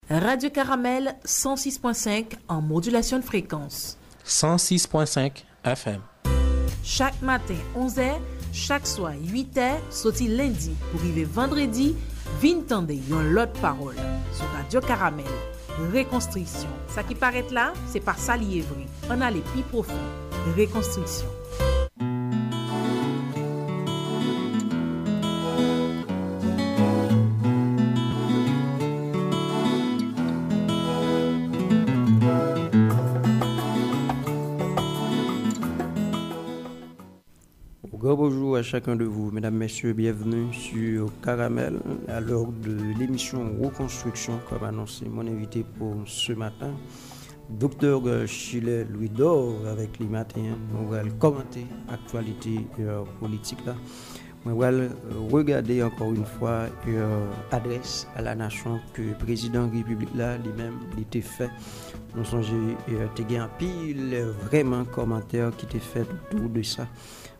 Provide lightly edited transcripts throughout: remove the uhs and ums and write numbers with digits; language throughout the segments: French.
Radio Caramel 106.5 en modulation de fréquence. 106.5 FM. Chaque matin 11h, chaque soir 8h, sorti lundi pour arriver vendredi, vintande yon l'autre parole sur Radio Caramel. Reconstruction. Ça qui paraît là, c'est pas ça lié vrai. On a les plus profonds. Reconstruction. Bonjour à chacun de vous, mesdames, messieurs, bienvenue sur Caramel à l'heure de l'émission Reconstruction, comme annoncé mon invité pour ce matin, Dr Chile Louis-Dor, avec les matins, on va commenter l'actualité politique là. On va regarder encore une fois adresse à la nation que le président de la République là lui-même était fait. Nous sommes un pile vraiment commentaires qui étaient faits autour de ça.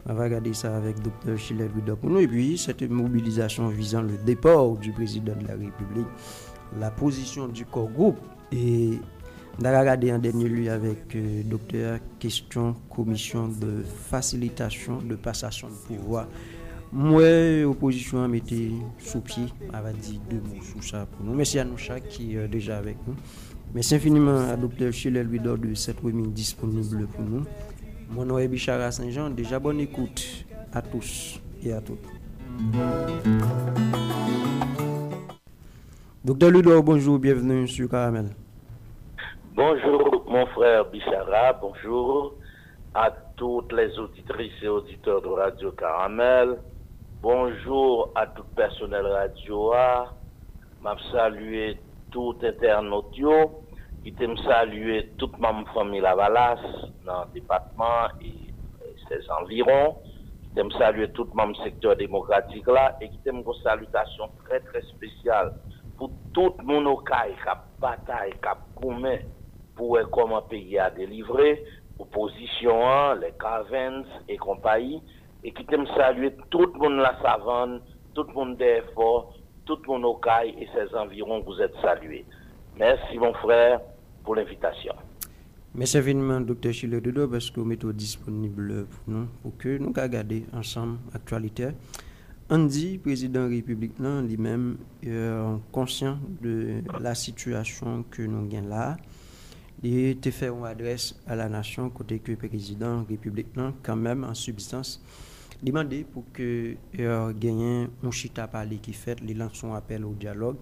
On va regarder ça avec Dr Chile Louis-Dor pour nous. Et puis, cette mobilisation visant le départ du président de la République, la position du corps groupe. Et on va regarder en dernier lieu avec docteur question commission de facilitation de passation de pouvoir. Moi, opposition a mis sous pied, on va dire deux mots sur ça pour nous. Merci à nous chaque qui est déjà avec nous. Merci infiniment à Dr Chile Louis-Dor de cette remise disponible pour nous. Mon nom est Bichara Saint-Jean. Déjà bonne écoute à tous et à toutes. Docteur Louis-Dor, bonjour, bienvenue sur Caramel. Bonjour mon frère Bichara, bonjour à toutes les auditrices et auditeurs de Radio Caramel. Bonjour à tout personnel radio. M'a salué tout internaute qui t'aime saluer toute ma famille Lavalas dans le département et ses environs. Qui t'aime saluer tout mon secteur démocratique là et qui t'aime une salutation très très spéciale pour tout le monde qui a bataille, qui a commis pour comment pays a délivré, opposition, les Cavens et compagnie, et qui t'aime saluer tout le monde la savane, tout le monde des efforts, tout le monde au Caille et ses environs, vous êtes salués. Merci mon frère pour l'invitation. Merci infiniment, Dr Chile Louis-Dor, parce que vous mettez disponible pour nous, pour que nous regardions ensemble l'actualité. Andy, président de la République, lui-même, conscient de la situation que nous avons là, il a fait une adresse à la nation, côté que le président de la République, quand même, en substance, demandé pour que gagne un chita parler qui fait, il lance un appel au dialogue.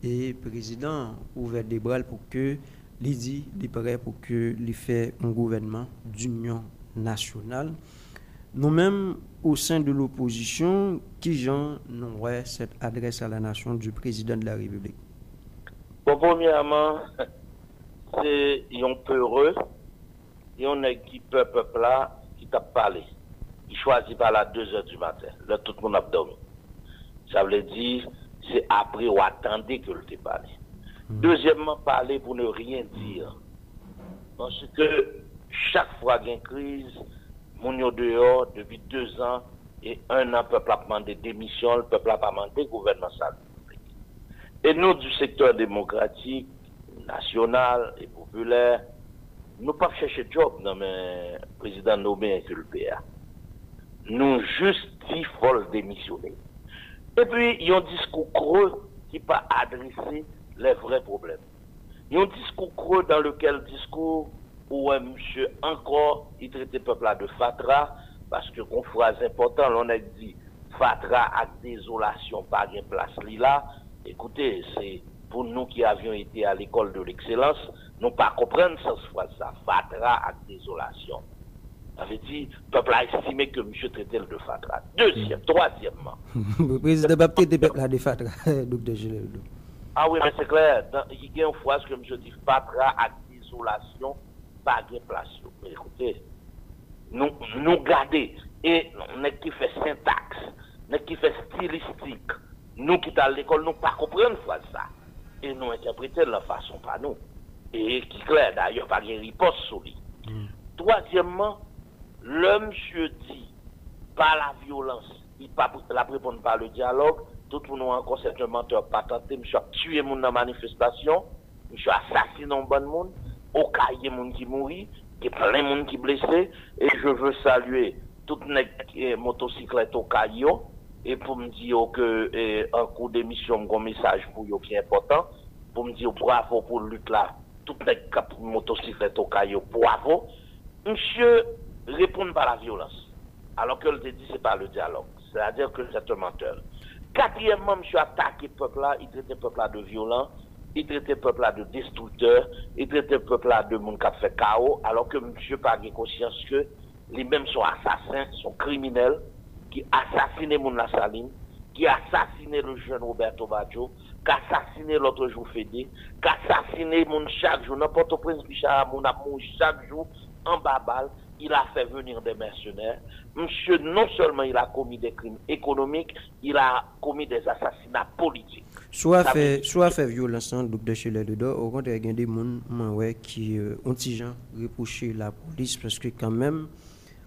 Et le président ouvert des bras pour que il dit il est prêt pour que il fait un gouvernement d'union nationale. Nous-mêmes au sein de l'opposition, qui j'en nous cette adresse à la nation du président de la République. Bon, premièrement, c'est un peu heureux, et on est qui peuple là qui t'a parlé. Il choisit par la 2h du matin, là tout le monde a dormi. Ça veut dire c'est après ou attendez que le parle. Deuxièmement, parler pour ne rien dire. Parce que chaque fois qu'il y a une crise, mon yo dehors depuis 2 ans et 1 an, le peuple a demandé démission, le peuple a demandé gouvernement salarié. Et nous, du secteur démocratique, national et populaire, nous pas chercher job dans le président nommé inculpé. Nous juste il faut le démissionner. Et puis, il y a un discours creux qui n'a pas adressé les vrais problèmes. Il y a un discours creux dans lequel où monsieur encore, il traite le peuple de fatra, parce que, une phrase importante, on a dit, fatra avec désolation, pas de place là. Écoutez, c'est pour nous qui avions été à l'école de l'excellence, nous pas comprendre cette phrase-là, fatra avec désolation. Ça veut dire, le peuple a estimé que monsieur traitait le de fatra. Troisièmement. Le président n'a pas traité le peuple de fatra, docteur Gilles. Ah oui, mais c'est clair. Il y a une phrase que monsieur dit, fatra avec désolation, pas de place. Écoutez, nous garder, et nous qui fait syntaxe, nous qui fait stylistique, nous qui sommes à l'école, nous pas comprendre phrase ça. Et nous interpréter de la façon pas nous. Et qui est clair d'ailleurs, pas de riposte sur lui. Troisièmement, le monsieur dit, par la violence, il ne peut pas répondre par le dialogue, tout le monde encore c'est un menteur patenté, monsieur a tué moun dans manifestation, monsieur a assassiné un bon monde, au cas il y a moun qui mourit, il y a plein de monde qui blessé, et je veux saluer toute les motocyclettes au caillot, et pour me dire que en cours d'émission, un message pour eux qui est important, pour me dire bravo pour lutte là, toutes les motocyclettes au caillot, bravo. Monsieur répond par la violence, alors que le dit c'est pas le dialogue, c'est-à-dire que c'est un menteur. Quatrièmement, monsieur attaqué le peuple là, il traite le peuple là de violent, il traite le peuple là de destructeur, il traite le peuple là de monde qui a fait chaos, alors que monsieur n'a pas conscience que les mêmes sont assassins, sont criminels, qui assassiné moun la Saline, qui assassiné le jeune Roberto Baggio, qui assassiné l'autre jour Fédé, qui assassiné moun chaque jour, n'importe Prince Bichara, moun a moun chaque jour en babal. Il a fait venir des mercenaires. Monsieur, non seulement il a commis des crimes économiques, il a commis des assassinats politiques. Soit fait violence, docteur Chile dedans, au contraire, il y a des gens qui ont reproché la police parce que quand même,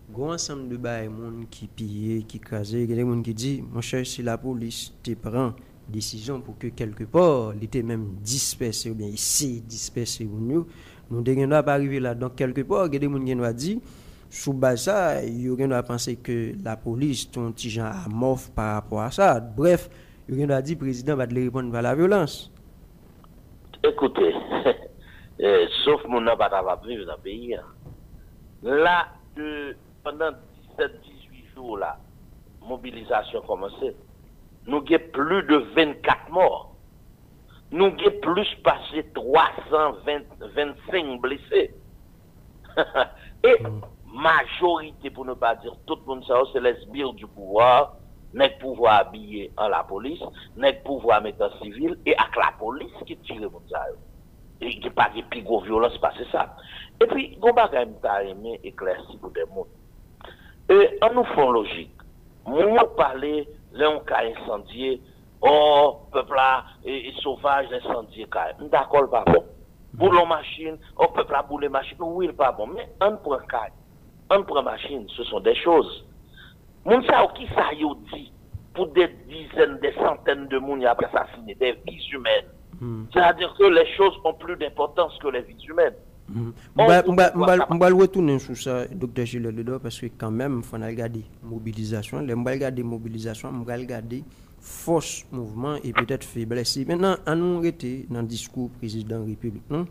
grand ensemble de bails qui pillent, qui crasent, il y a des gens qui disent, mon cher, si la police te prend décision pour que quelque part, il était même dispersé ou bien ici dispersé ou nous ne devons pas arriver là. Donc quelque part, il y a des gens qui nous disent, sous base ça, il y a penser que la police ton petit gens amorphe par rapport à ça. Bref, il y a dit le président va te répondre par la violence. Écoutez, sauf mon n'a pas vivre dans le pays. Là, pendant 17-18 jours, là, mobilisation commencée, nous avons plus de 24 morts. Nous avons plus passé 325 blessés. Et majorité, pour ne pas dire tout le monde, c'est les sbires du pouvoir, n'est pouvoir habiller en la police, n'est pouvoir mettre en civil, et avec la police qui tire le monde. Et qui pas de plus gros violence, c'est ça. Et puis, on va quand même aimé éclaircir pour des mondes. Et en nous font logique, nous parler, là on a incendié, oh, peuple là, et sauvage incendié, d'accord, pas bon. Boulons machine, oh, peuple là, bouler machine, oui, pas bon. Mais on prend cas, on prend machine, ce sont des choses. Moun sa qui ça y dit, pour des dizaines, des centaines de moun y a assassiné, des vies humaines. C'est-à-dire que les choses ont plus d'importance que les vies humaines. On va le retourner sur ça, docteur Gilles Ledo, parce que quand même, il faut regarder mobilisation. On va regarder mobilisation, on va regarder force, mouvement et peut-être faiblesse. Maintenant, on nous arrêter dans le discours président de la République. Non?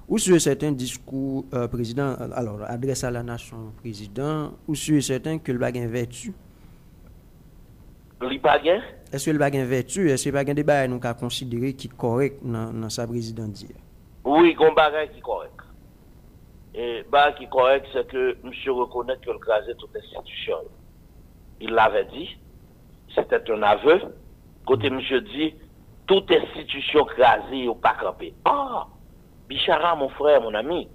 Ou sur certains discours président, alors adresse à la nation président, ou sur certains que le bagage vertu. Est-ce que le bagage vertu, est-ce que le bagage débat nous avons considéré qui est correct dans sa présidence? Oui, il y a un bagage qui est correct. Et le bagage qui est correct, c'est que monsieur reconnaît que le crasé toute institution. Il l'avait dit, c'était un aveu. Côté monsieur dit, toute institution crasée ou pas campée. Ah, Bichara, mon frère, mon ami,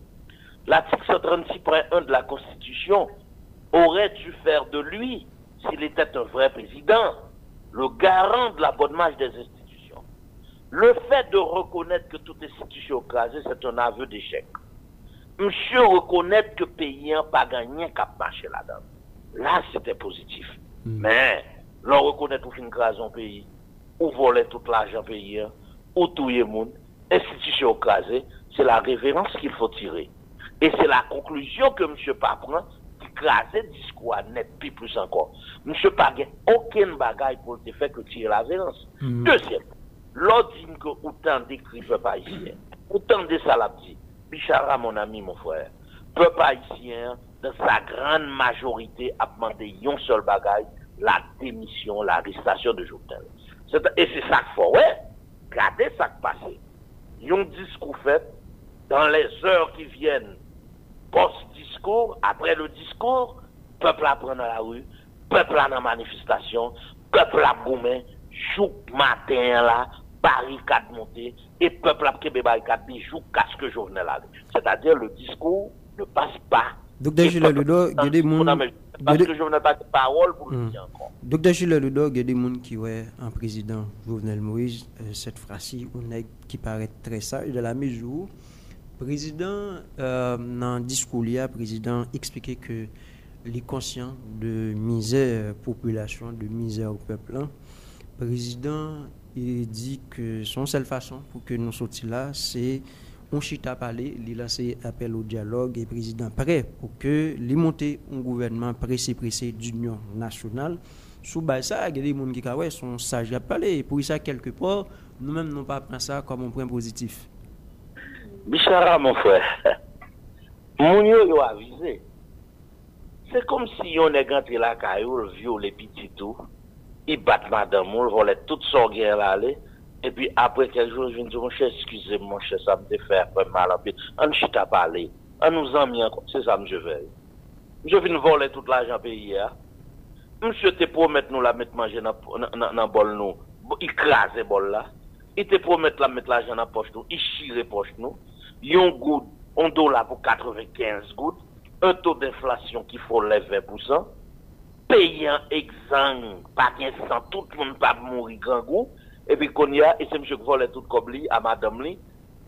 l'article 136.1 de la Constitution aurait dû faire de lui, s'il était un vrai président, le garant de la bonne marche des institutions. Le fait de reconnaître que toute institution crasée, c'est un aveu d'échec. Monsieur reconnaître que pays n'a pas gagné qu'à marcher là-dedans. Là, c'était positif. Mais, l'on reconnaît tout fin craser un pays, ou voler tout l'argent pays, ou tout le monde, institution crasée, c'est la révérence qu'il faut tirer. Et c'est la conclusion que monsieur Papran crasé discours net, puis plus encore. Monsieur pas aucun bagaille pour te faire que tirer la violence. Deuxième, l'autre dit que autant d'écrits peuple haïtien, autant de salabdi, Bichara, mon ami, mon frère, peuple haïtien, dans sa grande majorité, a demandé un seul bagaille, la démission, l'arrestation de Jovenel. Et c'est ça qu'il faut, ouais, regardez ça qui passe. Un discours fait, dans les heures qui viennent, post-discours, après le discours, peuple a prendre dans la rue, peuple a dans la manifestation, peuple a goumé, jour matin là, barricade montée, et peuple a kebe barricade, jour casque Jovenel arrive. C'est-à-dire le discours ne passe pas. Docteur Gilles Ledo, il y a des gens. Parce que Jovenel n'a pas de parole pour le dire encore. Docteur Gilles Ledo, il y a des gens qui ont un président Jovenel Moïse, cette phrase-ci, qui paraît très sage, de la mesure. Président, dans le discours, le président expliquait que les conscients de misère population, de misère au peuple, Le président il dit que son seule façon pour que nous sortions là, c'est on chita parler, il lance appel au dialogue et le président prêt pour que les monter un gouvernement pressé d'union nationale. Sous ça, il y a des gens qui sont sages à parler. Pour ça, quelque part, nous-mêmes, nous pas prendre ça comme un point positif. Bichara, mon frère, mon yo avisé. C'est comme si on est rentré la caillou, viole les petits tout, ils battent madame, on volait toute son guerre là, et puis après quelques jours, je me dis, mon cher, excusez-moi, mon cher, ça me fait un peu mal, on chita parler, on nous en mis encore, c'est ça que je vais. Je viens voler tout l'argent payé, monsieur te promet nous la mettre manger dans bol nous, il crase bol là, il te promet la mettre l'argent dans poche nous, il chire poche nous, yon goutte, on dollar pour 95 gouttes, un taux d'inflation qui faut les 20%, payant exang, pas 1500, tout le monde pas mourir grand goût, et puis qu'on y a, et c'est monsieur qui vole tout comme lui, à madame lui,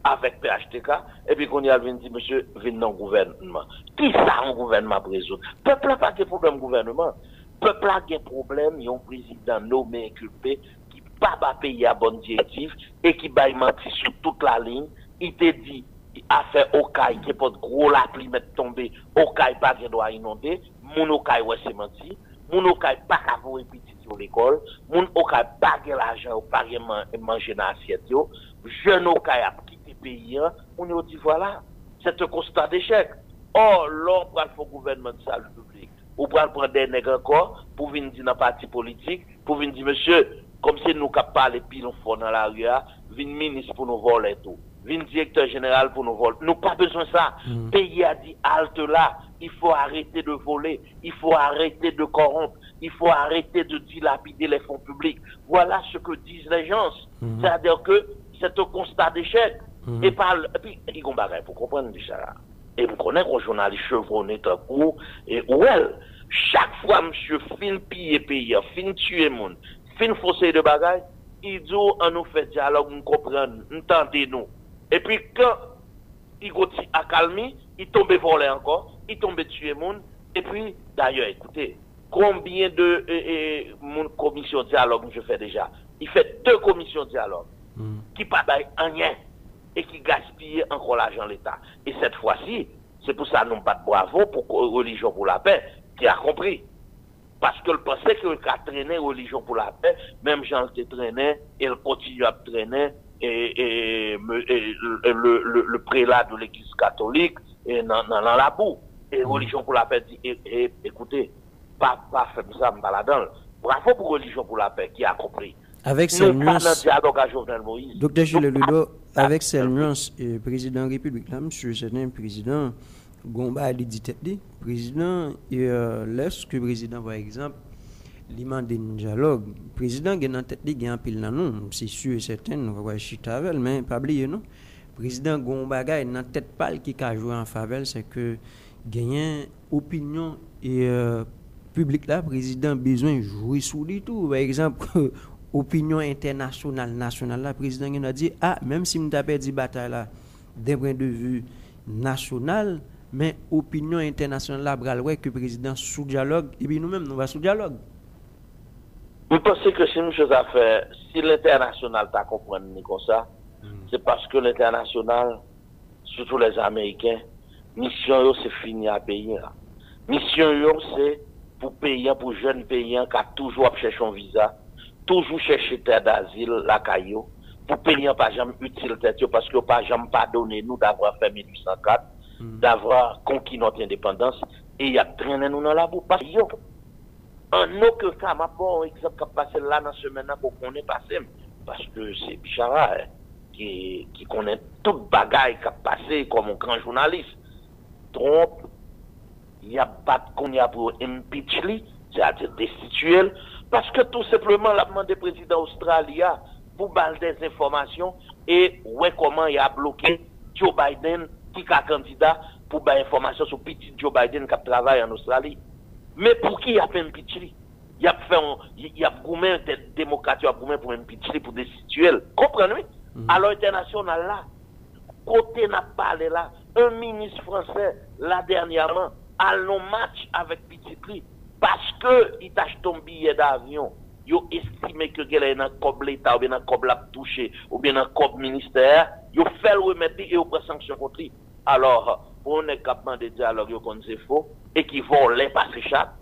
avec PHTK, et puis qu'on y a, vient dire, monsieur, vient dans le gouvernement. Qui ça, un gouvernement pour résoudre? Peuple n'a pas de problème gouvernement. Peuple a des problèmes, il y a un président nommé inculpé, qui pas payer à bonne directive, et qui va mentir sur toute la ligne, il te dit, affaire Okaï qui peut gros la pluie mettre tomber Okaï pas qui doit inonder mon Okaï ouais c'est menti mon Okaï pas qu'à voir petit sur l'école mon Okaï pas que l'argent pas manger dans assiette yo jeune Okaï a quitté pays on dit voilà c'est un constat d'échec. Or l'on prend le gouvernement de salut public ou prendre des nègres encore pour venir dire dans parti politique pour venir dire monsieur comme si nous cap parler pilon fort dans la rue venir ministre pour nous voler tout vin directeur général pour nous voler. Nous pas besoin de ça. Pays a dit halte là. Il faut arrêter de voler. Il faut arrêter de corrompre. Il faut arrêter de dilapider les fonds publics. Voilà ce que disent les gens. C'est-à-dire que c'est un constat d'échec. Et puis, il y a un bagage pour comprendre ça. Et vous connaissez un journaliste chevronné un coup. Et ouais, chaque fois, monsieur, fin piller pays, fin tuer monde, fin fausser de bagages, il dit, on nous fait dialogue, nous comprenons, nous tentons nous. Et puis quand il continue à calmer, il tombe voler encore, il tombe tuer monde. Et puis, d'ailleurs, écoutez, combien de commissions de dialogue je fais déjà? Il fait 2 commissions de dialogue qui ne payent rien et qui gaspillent encore l'argent de l'État. Et cette fois-ci, c'est pour ça que nous pas de bravo pour Religion pour la paix, qui a compris. Parce que le pensait qu'il a traîné Religion pour la paix, même Jean qui traînait, et il continue à traîner. Et le prélat de l'église catholique et dans la boue. Et Religion pour la paix dit, écoutez, pas faire ça, me baladant. Bravo pour Religion pour la paix qui a compris. Avec ces nuances, Docteur Gilles Ludo, avec ces nuances, président de la République, là, monsieur, c'est un président, Gomba a dit, président, laisse que président, par exemple, l'imam de dialogue, le président qui est en tête, il y a un pile dans nous, c'est sûr et certain, nous va voir chita avec, mais pas oublier, non? Le président Gombaga est dans tête pâle qui a joué en faveur, c'est que gagner opinion et public là, le président besoin de jouer sous lui tout. Par exemple, opinion internationale, nationale là, le président il a dit, même si nous avons perdu bataille là, d'un point de vue national, mais opinion internationale là, bral que le président sous dialogue, et puis nous-mêmes, nous va sous dialogue. Je pense que c'est une chose à faire. Si l'international t'a compris comme ça, c'est parce que l'international, surtout les Américains, mission c'est fini à payer. Mission c'est pour payer, pour jeunes payants qui a toujours cherché un visa, toujours cherché terre d'asile, la caillou, pour payer pas jamais utile tête parce que pas jamais pardonné nous d'avoir fait 1804, d'avoir conquis notre indépendance et il y a traîné nous dans la boue. Parce que en aucun cas, ma bon exemple qui a passé là dans ce semaine pour qu'on ait passé. Parce que c'est Bichara qui connaît toute bagaille qui a passé comme un grand journaliste. Trump, il n'y a pas de qu'on y a pour impeach, c'est-à-dire destituer, parce que tout simplement, la demande du président australien pour baler des informations et ouais comment il a bloqué Joe Biden qui est candidat pour baler informations sur petit Joe Biden qui travaille en Australie. Mais pour qui il y a fait un pitchli? Il y a fait il y a gourmet des démocrates, il y a gourmet pour un pitchli pour destituer. Comprenez? Alors international là, côté n'a parlé là, un ministre français là dernièrement a un match avec Pititli parce que il t'a acheté un billet d'avion, yo estimé que gèl nan kob l'État ou bien nan kob la touché ou bien nan kob ministère, yo fait le remettre et yo prend sanction contre lui. Alors, on est capable de dialogue yo kon c'est faux et qui volent pas s'échappe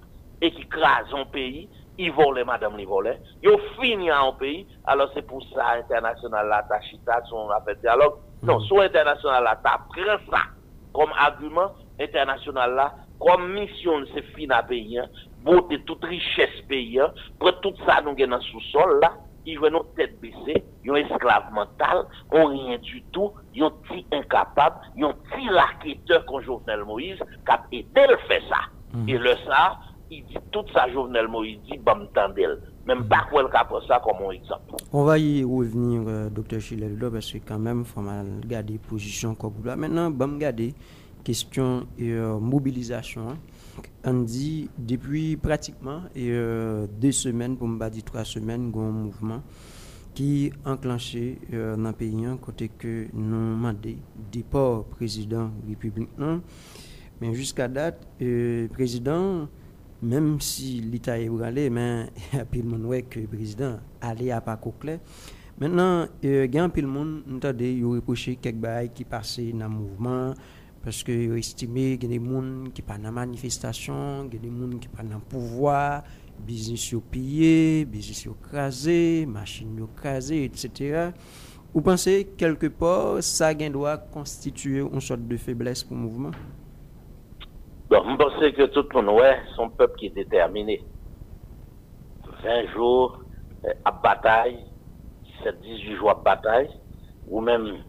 et qui crase un pays, ils volent madame les volent, yo fini en pays, alors c'est pour ça international là ta chita son appel dialogue. Non, soit international là ta prend ça comme argument international là comme mission c'est fin à pays, boter toute richesse pays, pour tout ça nous gagne dans sous-sol là, ils veulent nos têtes baissées, ils ont esclave mental, ont rien du tout, ils ont petit incapable, ils ont petit raquetteur comme Jovenel Moïse qui a aidé le faire ça. Et le ça, il dit tout ça Jovenel Moïse dit bam tandel. Même pas quoi le cas pour ça comme un exemple. On va y revenir docteur Chileldo parce que quand même faut mal garder position comme là. Maintenant bam garder question mobilisation. On dit depuis pratiquement 2 semaines pour me dire 3 semaines un mouvement qui enclenché dans le pays côté que nous demandé départ président république non mais jusqu'à date président même si l'État est branlé mais il y a pile monde ouais que président allait à pas clair maintenant gain pile monde entendez il reproché quelques bail qui passé dans mouvement parce que ils estimé qu'il y a des gens qui pas dans manifestation, qu'il y a des gens qui pas dans pouvoir, business yo pillé, business yo crasé, machine yo crasé, etc. Vous pensez quelque part ça doit constituer une sorte de faiblesse pour le mouvement? Bon, je pense que tout le monde ouais, son peuple qui est déterminé. 20 jours à bataille, 7-18 jours à bataille, ou même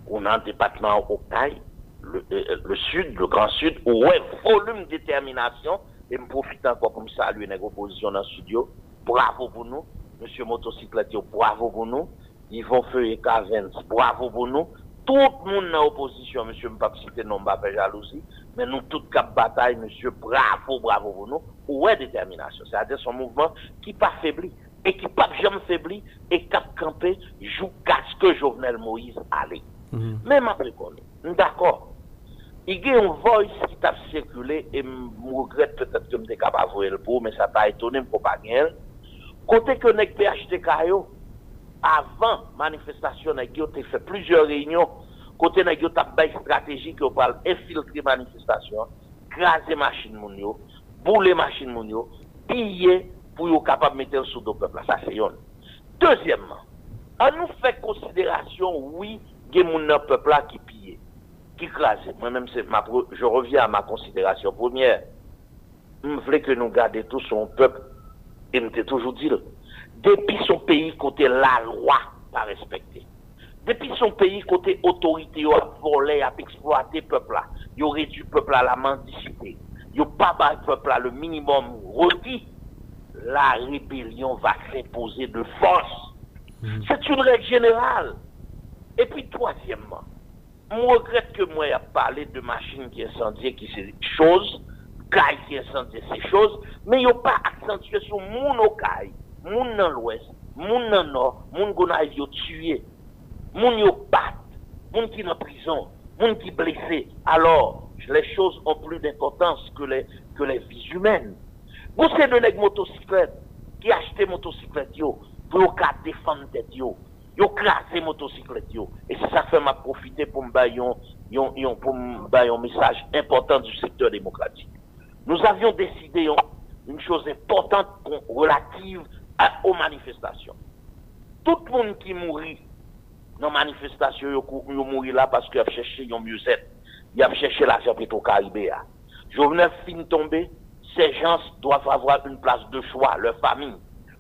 on a un département au Caille. Le sud, le grand sud, ouais, volume de détermination, et me profite encore comme ça, lui, une opposition dans le studio. Bravo pour nous, monsieur Motocyclette, bravo pour nous, Yvon Feu et Cavens, bravo pour nous. Tout le monde dans l'opposition, monsieur, je ne peux pas citer non, pas jalousie, mais nous, toute cap bataille, monsieur, bravo pour nous, ouais, détermination. C'est-à-dire son mouvement qui pas faibli, et qui pas jamais faibli, et cap campé, joue qu'à ce que Jovenel Moïse allait. Même après qu'on est, d'accord. Il y a une voice qui t'a circulé et je regrette peut-être que je suis capable de voir le pour, mais ça t'a étonné, je ne pas gagner. Côté que nous PHTK, avant manifestation, nous avons fait plusieurs réunions. Côté nous avons fait une stratégie qui parle infiltrer manifestation, craser machine, bouler machine, piller pour être capable de mettre sous le peuple. Ça, c'est une. Deuxièmement, on nous fait considération, oui, il y a un peuple qui pille. Qui crase. Moi-même, je reviens à ma considération première. Je voulais que nous gardions tout son peuple. Et nous t'ai toujours dit, depuis son pays, côté la loi, pas respecté. Depuis son pays, côté autorité, a volé, a exploité le peuple là. Il a réduit le peuple à la mendicité. Il n'a pas battu le peuple à le minimum requis. La rébellion va s'imposer de force. C'est une règle générale. Et puis, troisièmement, je regrette que moi, j'ai parlé de machines qui incendiées, qui c'est chose, caille qui incendiées, c'est chose, mais il n'y a pas accentué sur mon au caille, mon dans l'ouest, mon dans le nord, mon qui a tué, mon qui bat, mon qui est en prison, mon qui est blessé. Alors, les choses ont plus d'importance que les vies humaines. Vous savez de les motocyclettes, qui achètent motocyclettes, pour défendre tête, yo crasé motocyclette yo et c'est ça fait m'a profiter pour me bailler un message important du secteur démocratique. Nous avions décidé une chose importante relative aux manifestations. Tout le monde qui mourit dans les manifestations, il mourit là parce qu'il a cherché un mieux-être. Il a cherché l'argent Petro-Caribé. Jovenel fin tomber, ces gens doivent avoir une place de choix, leur famille.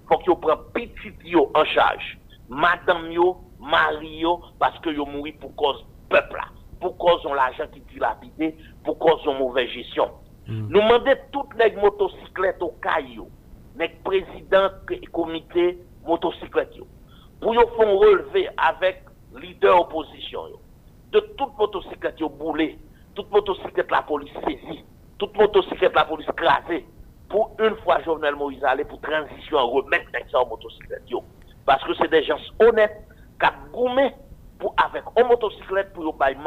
Faut qu'ils prennent petit yo en charge. Madame yo, mari yo, parce que yo mouri pour cause peuple là, pour cause on l'argent qui dilapidé, pour cause on mauvaise gestion. Nous demandons toutes les motocyclettes au caillou, les présidents comité motocyclette yo, pour yo font relever avec leader opposition yo, de toute motocyclette yo boulé, toute motocyclette la police saisie, toute motocyclette la police crasée, pour une fois Jovenel Moïse aller pour transition remettre ça en motocyclette yo. Parce que c'est des gens honnêtes qui ont gommé pour avec une motocyclette pour bailler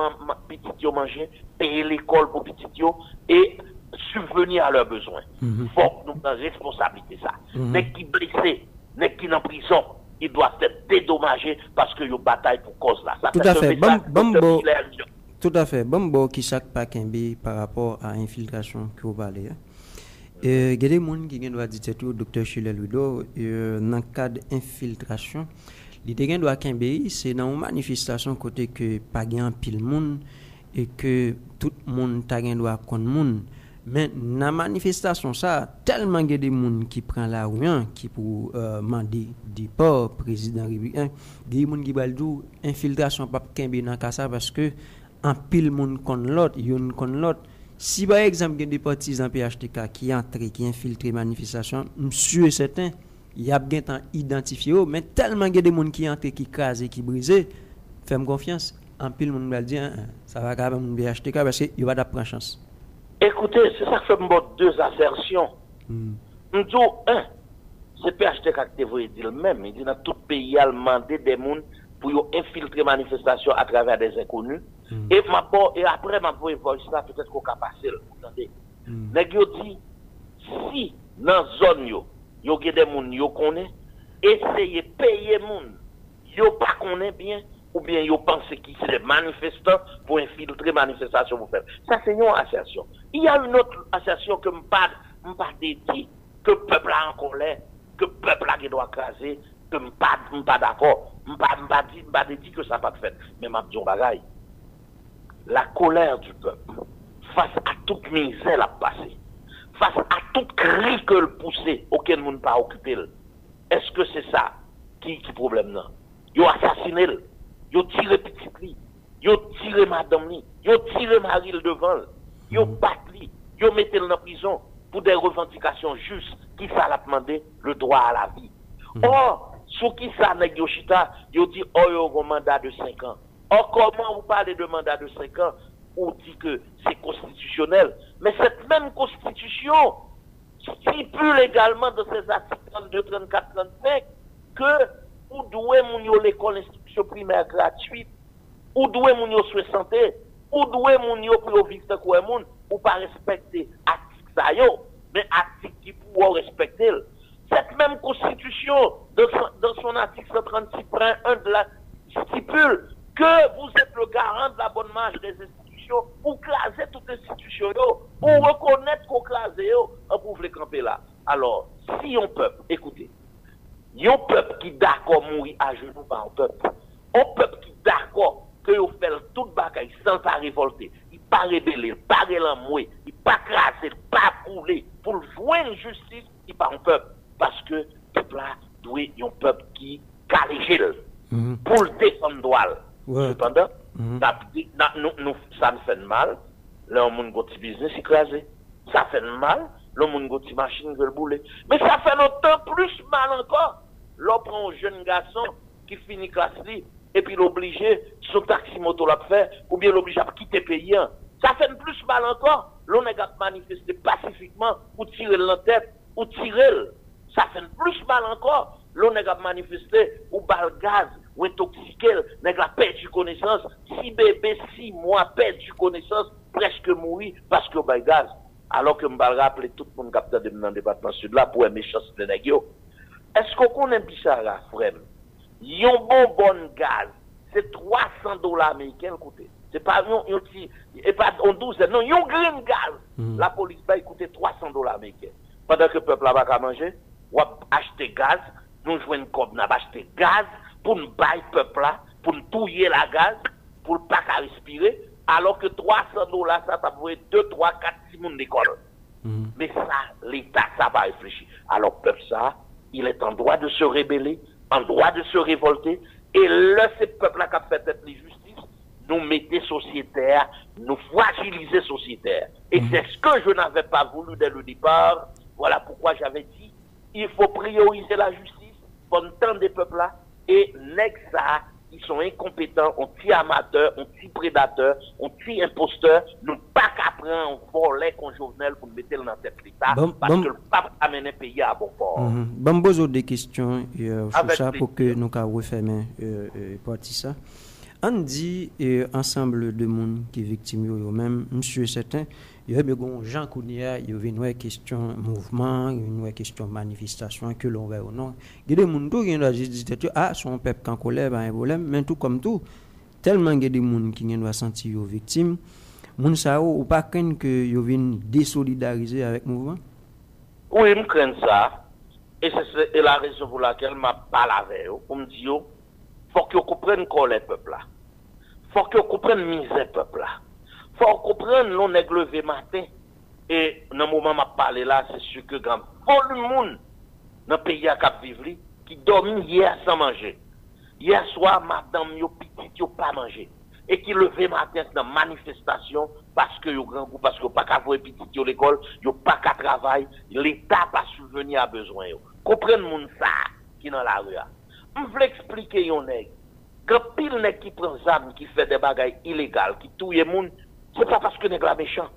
petit yo manger, payer l'école pour petit yo et subvenir à leurs besoins. Faut que nous prenions responsabilité ça. Mais qui blessé, nèg qui en prison, ils doivent être dédommagés parce que yo bataille pour cause là. Ça tout à fait. Tout à fait. Bon qui chaque pas Kembe par rapport à infiltration que vous parlez. Il y a des gens qui doivent dire tout docteur Chile Ludo dans le cadre d'infiltration, l'idée doit Kembe c'est dans une manifestation côté que pas gain pile monde et que tout monde ta gain doit connaître monde. Mais dans la manifestation, ça, tellement il y a des gens qui prennent la rue, qui pour demander du port président républicain, des gens qui veulent dire infiltration pas Kembe dans le ça parce que en pile monde con l'autre, yon con l'autre. Si par exemple il y a des partisans PHTK qui entrent, qui infiltrent manifestation, monsieur est certain, il y a bien temps identifié, mais tellement il y a des gens qui entrent, qui crasent, qui brisent, fais-moi confiance. En pile monde va dire ça va quand même PHTK parce qu'il va prendre chance. Écoutez, c'est ça que fait deux assertions. Nous disons, c'est PHTK qui devrait dire le même. Il dit dans tout pays, il a demandé des gens pour infiltrer manifestation à travers des inconnus. Et après, ma voix ça, peut-être qu'on va passer. Vous entendez? Mais yo dit, si dans la zone, yo y a des gens yo connaît, essayez de payer les gens, yo pas connaît bien, ou bien yo pense qu'ils sont des manifestants pour infiltrer manifestation pour faire. Ça, c'est une assertion. Il y a une autre assertion que je ne pas dit que le peuple a en colère, que le peuple a doit craser, que je ne suis pas d'accord. Je ne pas dit que ça n'a pas de fait. Mais je dis bagaille. La colère du peuple, face à toute misère la passé, face à tout cri que le poussé, auquel monde pas occupé, est-ce que c'est ça qui problème non? Yo assassiné, yo tiré petit li, yo tiré madame li, yo tiré mari devant, yo battu li, yo mettez dans prison pour des revendications justes qui ça l'a demandé le droit à la vie. Or, sous qui ça nèg yo chita, yo dit oh yo un mandat de 5 ans. Or, comment vous parlez de mandat de 5 ans? On dit que c'est constitutionnel. Mais cette même constitution stipule également dans ses articles 32, 34, 35 que ou doué moun yo l'école instruction primaire gratuite, ou doué moun yo soin santé, ou doué moun yo pour vivre tant que moun, ou pas respecter article ça yo, mais article qui pour respecter. Cette même constitution dans son article 136.1 de la stipule que vous êtes le garant de la bonne marche des institutions, pour classer toutes les institutions, pour reconnaître qu'on classe, on peut les camper là. Alors, si on peuple, écoutez, un peuple qui d'accord mourir à genoux par un peuple, un peuple qui d'accord que vous faites toute bagaille sans pas révolter, il pas rébeller, pas l'enmouer, il pas craser, pas brûler, pour jouer une justice, il pas un peuple. Parce que le peuple là doit être un peuple qui calégile, pour le défendre droit. Cependant, ça me fait mal. Là, on a un petit business écrasé. Ça fait mal. Là, on a une petite machine qui veut bouler. Mais ça fait longtemps plus mal encore. Là, on prend un jeune garçon qui finit classe et puis l'oblige, son taxi moto l'a fait, ou bien l'oblige à quitter le pays. Ça fait plus mal encore. Là, on a manifesté pacifiquement pour tirer la tête, ou tirer. Ça fait plus mal encore. Là, on a manifesté ou bal gaz, ou intoxiqué, on a perdu connaissance. 6 bébés, 6 mois, perdu connaissance, presque mourir parce que bal gaz. Alors que je vais rappeler tout le monde capteur dans le département sud là pour un méchant de négio. Est-ce qu'on connaît Bichara, frère? Yon bon gaz, c'est $300 américains, écoutez. C'est pas on 12, non, yon green gaz. La police va écouter $300 américains. Pendant que le peuple n'a pas à manger, on va acheter gaz, nous jouons une cob, on va acheter gaz pour nous bailler le peuple là, pour nous touiller la gaz, pour ne pas respirer, alors que $300, ça peut être 2, 3, 4, 6 personnes d'école. Mais ça, l'État, ça va réfléchir. Alors, le peuple, ça, il est en droit de se rebeller, en droit de se révolter, et là, ce peuple-là qui a fait être les justice, nous mettez sociétaires, nous fragiliser sociétaires. Et c'est ce que je n'avais pas voulu dès le départ. Voilà pourquoi j'avais dit, il faut prioriser la justice pour le temps des peuples-là, et ça, ils sont incompétents, on tue amateurs, on tue prédateurs, on tue imposteurs, nous pas qu'à prendre un volet conjoncturel pour mettre dans la tête de l'État, parce que le pape amène un pays à bon port. Bon, des questions sur ça pour que nous puissions refermer partie ça. On dit ensemble de monde qui victime yo même monsieur certain il y a bon Jean Kounia il y a une question mouvement une question manifestation que l'on va ou non il y a des monde qui ont juste dit ah son peuple en colère pas un problème mais tout comme tout tellement il y a des monde qui doit sentir yo victime moun sa ou pas craindre que yo viennent désolidariser avec mouvement. Oui, je crains ça. Et c'est la raison pour laquelle je parle avec eux. Pour me dire, il faut qu'ils comprennent quoi les peuples là. Il faut qu'ils comprennent misère peuple là. Il faut qu'ils comprennent l'on est levé matin. Et dans le moment où je parle là, c'est sûr que quand volume de monde dans le pays à Cap Vivre qui dormi hier sans manger. Hier soir, madame, yo petit, yo pas mangé. Et qui levé matin dans manifestation parce que yo grand goût, parce que pas qu'à voir petit yo l'école, yo pas qu'à travail, l'État pas subvenir à besoin yo. Comprenez moun ça qui dans la rue. On veut expliquer yon nèg. Quand pile nèg qui prend zam, qui fait des bagailles illégales, qui touye moun, c'est pas parce que nèg la méchant.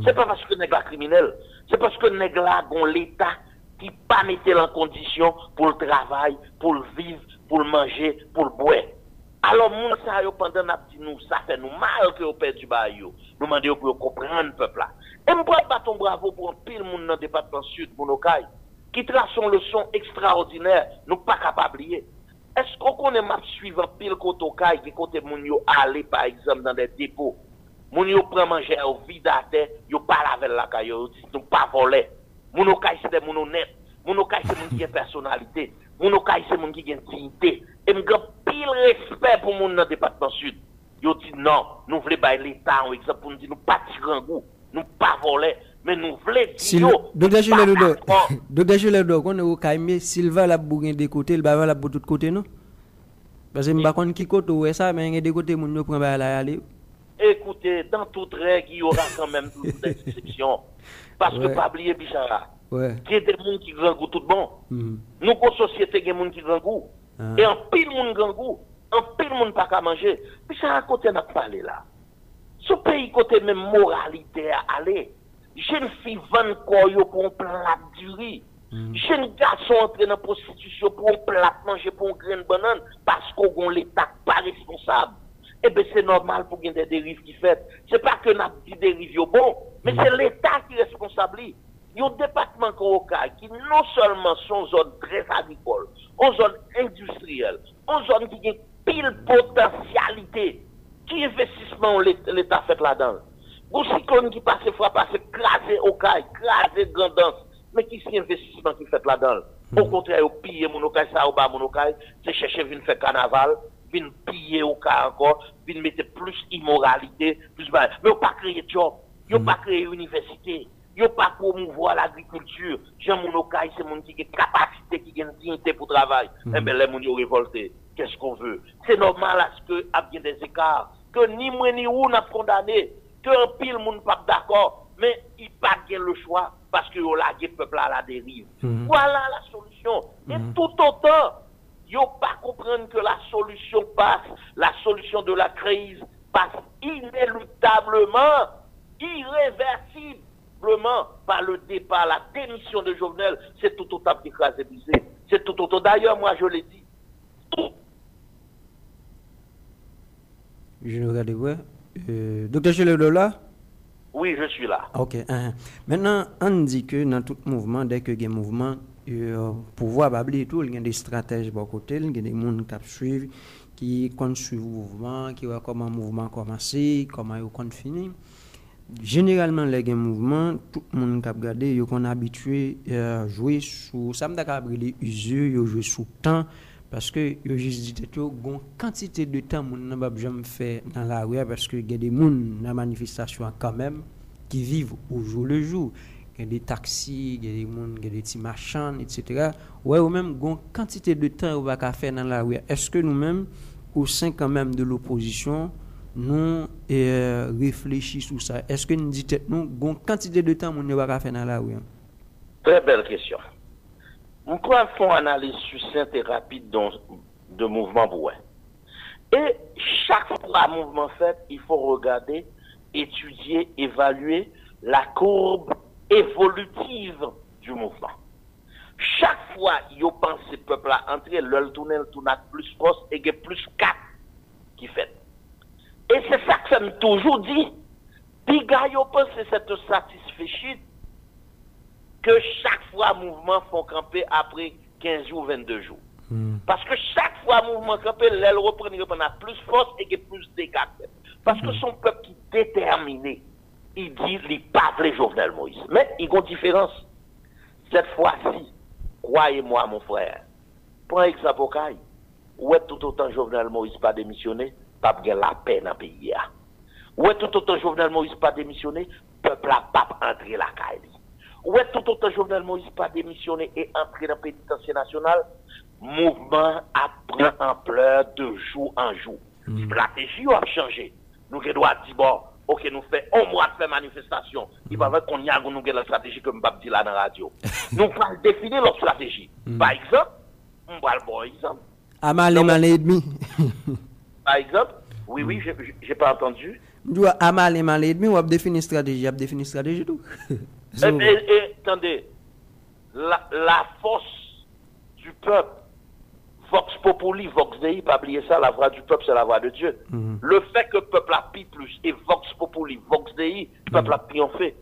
C'est pas parce que nèg la criminel, c'est parce que nèg la gon l'État qui pas mettre en condition pour le travail, pour le vivre, pour le manger, pour le boire. Alors, moun sa yo pendant n'a dit nous, ça fait nous mal que yo perdu ba yo. Nous mandé pour comprendre peuple là. Et m'prend bâton bravo pour un pile moun dans département sud Monokay qui trace son leçon extraordinaire, nous pas capable lier. Est-ce qu'on connaît map suivant pile Kotokay qui côté moun yo aller par exemple dans des dépôts. Moun yo prend manger au vide à terre, yo pas laver la caille, yo dit nous pas voler. Monokay c'est des moun honnêtes. Monokay c'est moun qui a personnalité. Monokay c'est moun qui a dignité. Et m'gran pile respect pour moun dans le département sud. Yo dit non, nous voulons bailler l'État en exemple pour nous dire nous pas tirer goût, nous pas voler, mais nous voulons dire Docteur Jules Edo, on est au Kaimé, Silva la bougen des côtés, le bava la bout de côté non? Parce que m'pa konn qui côté ouais ça mais il y a des côtés moun yo prend ba la aller. Écoutez, dans toute règle, il y aura quand même des exceptions. Parce que pas oublier Bichara. Ouais. Il y a des gens qui grand goût tout bon. Nous comme société il y a des gens qui grand goût. Et en pile monde grand goût, en pile monde pas qu'à manger. Puis ça à côté n'a parlé là. Ce pays côté même moralité à aller. Jeune fille vend quoi yo pour un plat du riz. Jeune garçon entre dans la prostitution pour un plat manger pour un grain de banane parce qu'on l'État pas responsable. Eh bien, c'est normal pour qu'il y ait des dérives qui fait. C'est pas que n'a dit dérives yo bon, mais c'est l'État qui est responsable. Il y a un département qui non seulement sont zone très agricole, en zone industrielle, en zone qui a pile potentialité. Qui investissement l'État fait là-dedans? Vous cyclone qui passe fois passer craser au caille, craser grandance, mais qui c'est investissement qui fait là-dedans? Au contraire, au piller mon caille, ça au bas mon caille, c'est chercher venir faire carnaval, venir piller au cas encore, venir mettre plus immoralité, plus mal. Mais on pas créer job, on pas créer université. Yo pas promouvoir l'agriculture. Jean Monokay, c'est mon qui a capacité, qui a dignité pour travail. Eh bien, les gens sont révoltés. Qu'est-ce qu'on veut? C'est normal à ce qu'il y ait des écarts. Que ni moi ni vous n'a condamné. Que un pile monde pas d'accord. Mais il pas bien le choix. Parce que yo lagué le peuple à la dérive. Voilà la solution. Et tout autant, yo pas comprendre que la solution passe, la solution de la crise passe inéluctablement, irréversible. Par le départ, la démission de Jovenel, c'est tout autant écrasé, brisé. C'est tout autant. D'ailleurs, moi, je l'ai dit. Je regarde, ouais. Docteur Jules là? Oui, je suis là. Ok. Maintenant, on dit que dans tout mouvement, dès qu'il y a un mouvement, pouvoir babler tout, il y a des stratèges de côté, il y a des gens qui suivent, qui comptent suivre le mouvement, qui voient comment le mouvement commence, comment il compte finir. Généralement les mouvements tout le monde qui a regardé yo qu'on habitué jouer sous ça me d'accord les usure yo jouer sous temps parce que yo juste dit yo gon quantité de temps moun n'a pas jamais fait dans la rue parce que il y a des moun dans manifestation quand même qui vivent au jour le jour il y a des taxis il y a des moun il y a des petits marchands etc. ouais ou même gon quantité de temps on va faire dans la rue est-ce que nous même au sein quand même de l'opposition nous réfléchissons sur ça. Est-ce que nous disons nous une quantité de temps nous ne va pas faire dans la rue? Très belle question. On peut faire une analyse succincte et rapide de mouvement pour et chaque fois mouvement fait, il faut regarder, étudier, évaluer la courbe évolutive du mouvement. Chaque fois, il pense ce peuple là entrer le tunnel plus poste et plus 4 qui fait. ça me toujours dit, Piga yo pense c'est un satisfait que chaque fois mouvement font camper après 15 jours, 22 jours. Parce que chaque fois mouvement campé, l'aile reprend plus force et que plus de dégâts. Parce que son peuple qui est déterminé, il dit, il pas les Jovenel Moïse. Mais il y a une différence. Cette fois-ci, croyez-moi, mon frère, pour exemple, où est tout autant Jovenel Moïse pas démissionné, pas bien la paix dans le pays. Où est tout autant Jovenel Moïse pas démissionné, peuple a pas entré la caille. Où est tout autant Jovenel Moïse pas démissionné et entré dans le pénitentiaire national, mouvement a pris ampleur de jour en jour. Stratégie a changé. Nous devons dire, bon, ok, nous faisons un mois de faire manifestation. Il va falloir qu'on y a la stratégie que je vais dire là dans la radio. Nous allons définir notre stratégie. Par exemple, on va le bon exemple. Amal et demi. Par exemple, oui, j'ai pas entendu. Amal et demi, on va définir stratégie. On va définir stratégie tout. Attendez, la force du peuple, Vox Populi, Vox Dei, pas oublier ça, la voix du peuple, c'est la voix de Dieu. Le fait que le peuple a pris plus, et Vox Populi, Vox Dei, le peuple a triomphé.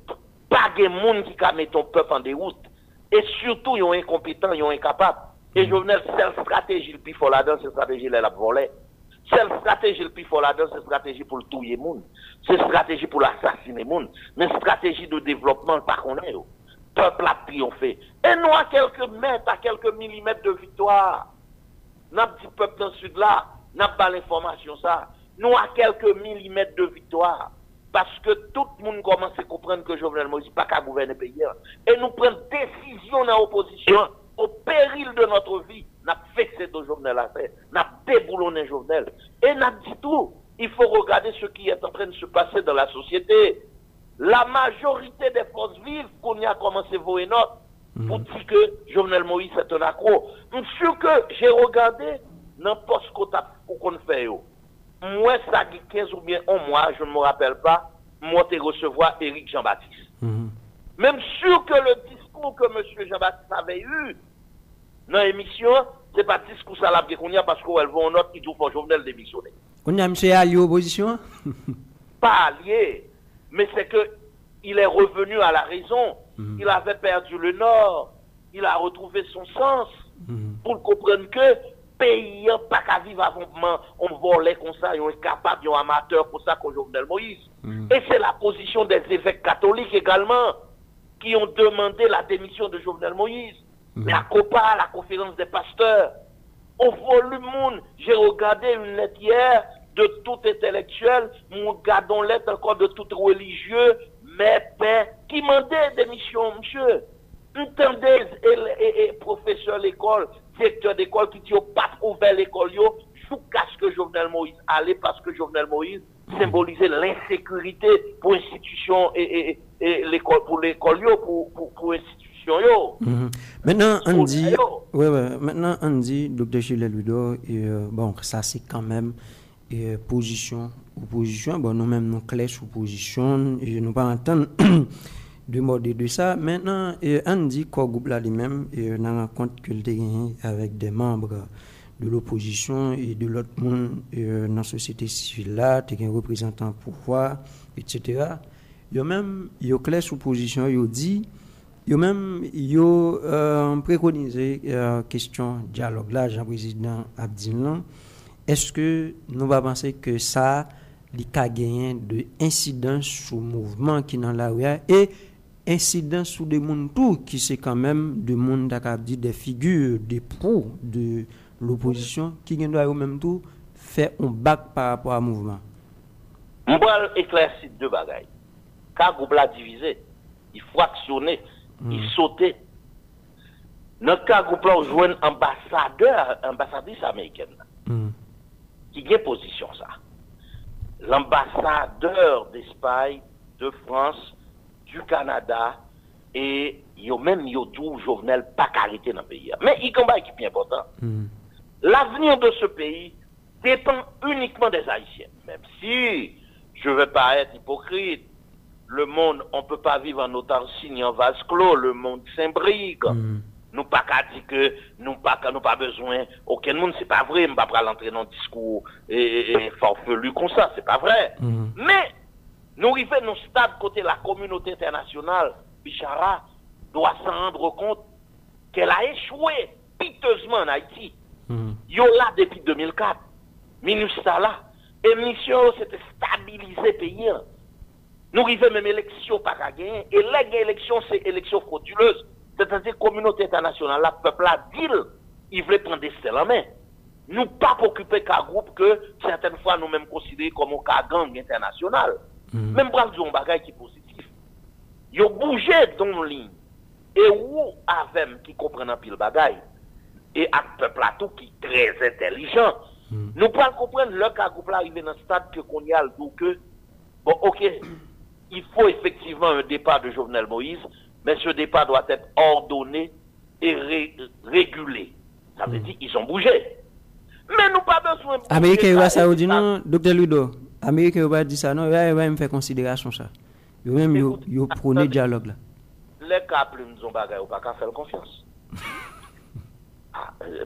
Pas de monde qui a mis ton peuple en déroute. Et surtout, ils sont incompétents, ils sont incapables. Et Jovenel, c'est la stratégie le plus fort là-dedans, c'est la stratégie de la volée. C'est la stratégie le plus fort là-dedans, c'est la stratégie pour le tuer monde. C'est la stratégie pour l'assassiner monde. Mais stratégie de développement, pas qu'on est. Le peuple a triomphé. Et nous, à quelques mètres, à quelques millimètres de victoire, notre petit peuple dans le sud là, n'a pas l'information ça. Nous à quelques millimètres de victoire. Parce que tout le monde commence à comprendre que Jovenel Moïse n'a pas qu'à gouverner le pays. Et nous prenons décision dans l'opposition. Au péril de notre vie, nous avons fixé de Jovenel à faire. Nous avons déboulonné Jovenel. Et nous avons dit tout. Il faut regarder ce qui est en train de se passer dans la société. La majorité des forces vives qu'on y a commencé à voir notre pour dire que Jovenel Moïse est un accro. Monsieur que j'ai regardé n'importe qu'on fait. Moi, ça dit 15 ou bien 1 mois, je ne me rappelle pas, moi, te recevoir Éric Jean-Baptiste. Même sûr que le discours que M. Jean-Baptiste avait eu dans l'émission, ce n'est pas le discours salable qu'on y a parce qu'elle va en note, il doit faire Jovenel démissionner. On a M. allié opposition? Pas allié, mais c'est que il est revenu à la raison. Il avait perdu le nord. Il a retrouvé son sens. Pour comprendre que pays pas qu'à vivre avant on volait comme ça, ils sont capables, ils sont amateurs pour ça qu'on Jovenel Moïse. Et c'est la position des évêques catholiques également qui ont demandé la démission de Jovenel Moïse. La COPA, la conférence des pasteurs. Au volume, j'ai regardé une lettre hier de tout intellectuel, nous gardons lettre encore de tout religieux, mais qui mandait démission, monsieur. Entendez, et professeur d'école, directeur d'école qui dit pas ouvert l'école, sous cache que Jovenel Moïse allait parce que Jovenel Moïse symbolisait l'insécurité pour institution et l'école, pour l'école, pour institution. Maintenant, on dit, maintenant, on dit, Dr. Chile Ludo, bon, ça c'est quand même opposition, bon, nous-mêmes nous clash opposition, et nous pas entendre de mode de ça. Maintenant, on dit qu'au groupe là lui-même, on a rencontre que le gagné avec des membres de l'opposition et de l'autre monde dans la société civile là, des représentants pouvoir, etc. Yo même, yo clash opposition, yo dit, yo même, yo préconisé question dialogue là, Jean-Président Abdinlan. Est-ce que nous va penser que ça, il a gagné de incidence sur le mouvement qui est dans la rue et incidence sur des gens tout qui c'est quand même des monde dit des figures des pros de l'opposition qui doit au même tout faire un bac par rapport au mouvement. On va éclaircir deux bagailles. Car groupe la divisé, il fractionner, il sauter. Dans le cas groupe là, on joue un ambassadrice américaine. Qui a position ça. L'ambassadeur d'Espagne, de France, du Canada, et même tout Jovenel pas carité dans le pays. Mais il y a un qui est bien important. L'avenir de ce pays dépend uniquement des Haïtiens. Même si je ne veux pas être hypocrite, le monde, on ne peut pas vivre en autarcie ni en vase clos, le monde s'imbrique. nous pas qu'à dire que nous pas besoin aucun monde, c'est pas vrai, on va pas rentrer dans un discours et farfelu comme ça, c'est pas vrai. Mais nous arrivons dans un stade côté la communauté internationale, Bichara doit s'en rendre compte qu'elle a échoué piteusement en Haïti. Yo là depuis 2004. Ministre là et mission c'était stabiliser le pays. Nous arrivons même élection pas à gagner et les élections c'est élection frauduleuse. C'est-à-dire communauté internationale, la peuple a dit il veut prendre des stèles en main. Nous pas occuper qu'un groupe que certaines fois nous même considérons comme un gang international. Même pour dire un bagage qui est positif. Yo bougé dans une ligne et où avec qui comprennent un pile bagaille et un peuple à tout qui est très intelligent. Nous pas comprendre le cas groupe là arrivé dans le stade que qu'on y a donc que bon OK, il faut effectivement un départ de Jovenel Moïse, mais ce départ doit être ordonné et régulé. Ça veut dire qu'ils ont bougé. Mais nous pas besoin de Amérique et Saoudi non, docteur Ludo. Amérique va dire ça non, il va même faire considération ça. Yo même yo prôner dialogue là. Les cas plus nous ont bagay ou pas qu'à faire confiance.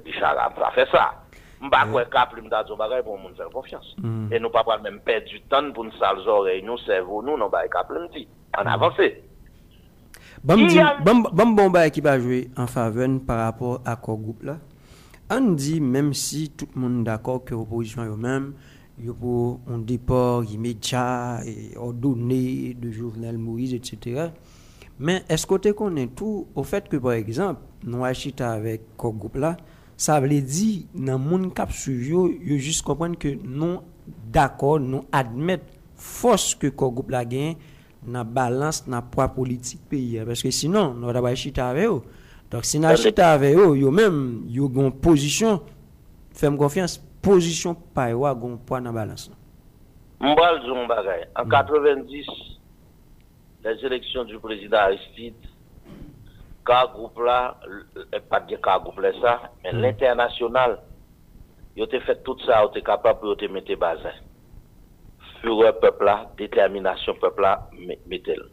Bichara va faire ça. M'pa quoi cas plus m'ta ont bagay pour nous faire confiance. Et nous pas même perdre du temps pour nous sales oreilles, nous cerveau nous non bagay cas plus dit. En avancer. Bon bagay qui va jouer en faveur par rapport à quoi groupe là. On dit même si tout le monde d'accord que l'opposition eux-mêmes il pour un départ immédiat et ordonné de Jovenel Moïse, etc. Mais est-ce que tu connais tout au fait que, par exemple, nous achètons avec ce groupe-là, ça veut dire, dans le monde cap suivant, il juste comprendre que nous, d'accord, nous admettons force que ce groupe-là gagne dans la balance, dans la poids politique pays. Parce que sinon, nous n'avons pas acheté avec eux. Donc, si nous achetons avec eux, ils-mêmes, ils ont une position, fais-moi confiance, position par eux, ils ont un poids dans la balance. En 90, les élections du président Aristide, car groupe là, pas de car groupe là ça, mais l'international, ils ont fait tout ça, ils ont été capables de mettre base. Fureur peuple là, détermination peuple là, mettez-le.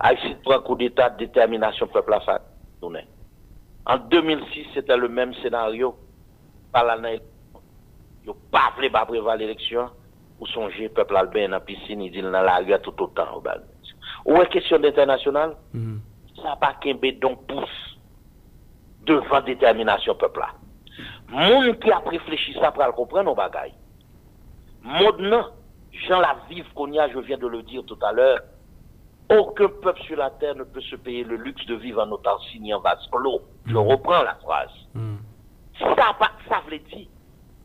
Aristide prend coup d'état, détermination peuple là, ça tourne. En 2006, c'était le même scénario. Par l'année, ils n'ont pas voulu prévoir l'élection, ou songer peuple albin dans la piscine, ils disent dans la rue tout autant. Ou est question d'international, ça n'a pas qu'un bédon pousse devant détermination peuple là. Monde qui a réfléchi ça pour le comprendre, nos bagailles. Maintenant, Jean la vive qu'on y a, je viens de le dire tout à l'heure, aucun peuple sur la terre ne peut se payer le luxe de vivre en autarcie ni en vase clos. Je reprends la phrase. Ça veut dire,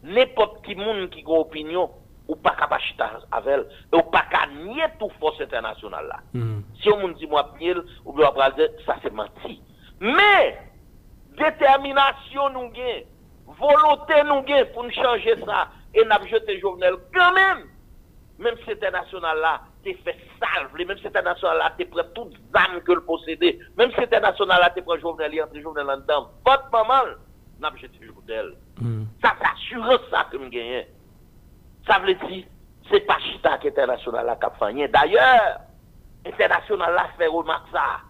n'importe qui monde qui a une opinion, ou pas capable avec elle, ou pas capable nier toute force internationale là. Si on me dit moi pied, ou bien après dire ça c'est menti. Mais détermination nous gagne, volonté nous gagne pour nous changer ça et n'a jeter Jovenel quand même si international là t'es fait salve, même si international là t'es prêt toutes âmes que le posséder, même si international là t'es prêt Jovenel en dedans, votre maman n'a jeté Jovenel. Ça t'assure ça que me gagne. Ça veut dire, c'est pas Chita qui est international là qui a fait. D'ailleurs, international là fait remarquer ça.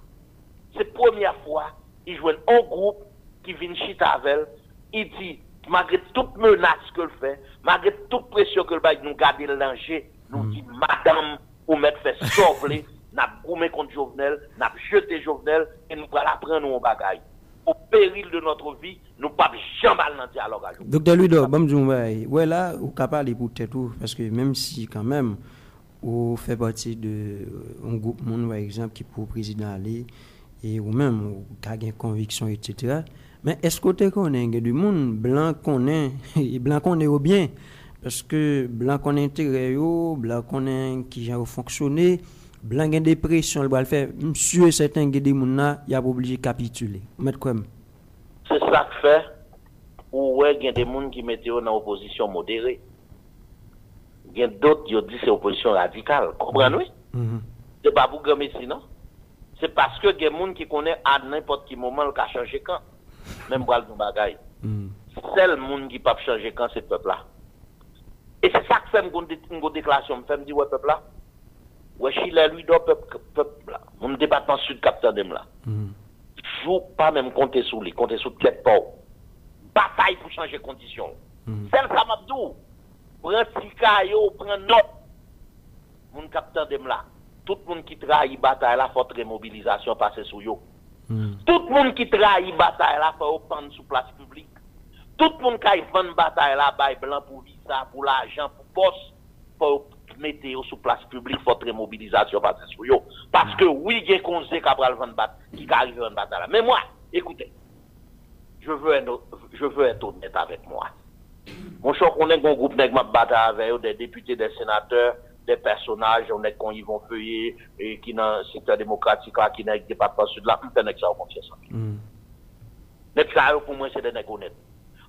C'est la première fois, il joue un groupe qui vient Chita avec elle. Il dit, malgré toute menace que le fait, malgré toute pression que le bail nous garde le danger, nous dit, madame, ou mettre fait sauver, n'a goumé contre Jovenel, n'a jeté Jovenel, et nous allons prendre nos bagailles. Au péril de notre vie, nous ne pouvons jamais aller dans le dialogue avec. Docteur Ludo, ouais là, vous capable pour tout, parce que même si quand même, vous faites partie d'un groupe monde par exemple qui pour président aller et ou même vous avez une conviction etc. Mais est-ce que vous connaissez du monde blanc qu'on est et blanc qu'on est au bien, parce que blanc qu'on est intérêt blanc qu'on est qui a fonctionné. Blanc gen dépression, il va le faire. Monsieur, certains qui des gens, il a obligé de capituler. Mettre quoi? C'est ça que fait. Ou il y a des gens qui mettent dans opposition modérée. Il y a d'autres qui disent que c'est opposition radicale. Comprenez-vous? C'est pas pour gagner ici, non? C'est parce que il y a des gens qui connaissent à n'importe quel moment le cas changer quand. Même pour le bagaille. Seul monde qui peut changer quand, c'est le peuple là. Et c'est ça que fait une déclaration. Je me dis, ouais, peuple là. Ouais, Chile, lui, dans peuple là. Mon département sud capteur de là. toujours pas même compter sur lui, compter sur tête pas. Bataille pour changer conditions. C'est ça m'abdou. Prends Tikayo, prends note. Mon capteur de là. Tout le monde qui trahit bataille là, faut remobilisation passer sur yo. Tout le monde qui trahit bataille là, faut prendre sous place publique. Tout le monde qui vend bataille là, bail blanc pour visa, pour l'argent, pour poste, faut mettre sous place publique, faut remobilisation passer sur yo. Parce que oui, il y a conseil qui va vendre bataille, qui arrive vendre bataille là. Mais moi, écoutez, je veux être honnête avec moi. Mon choc, on est un groupe de bataille avec eux, des députés, des sénateurs, des personnages, on est qu'on y vont feuiller, et qui dans le secteur démocratique, qui dans le département sud là, on fait ça au confiance. Nek ça, pour moi, c'est des nègres honnêtes.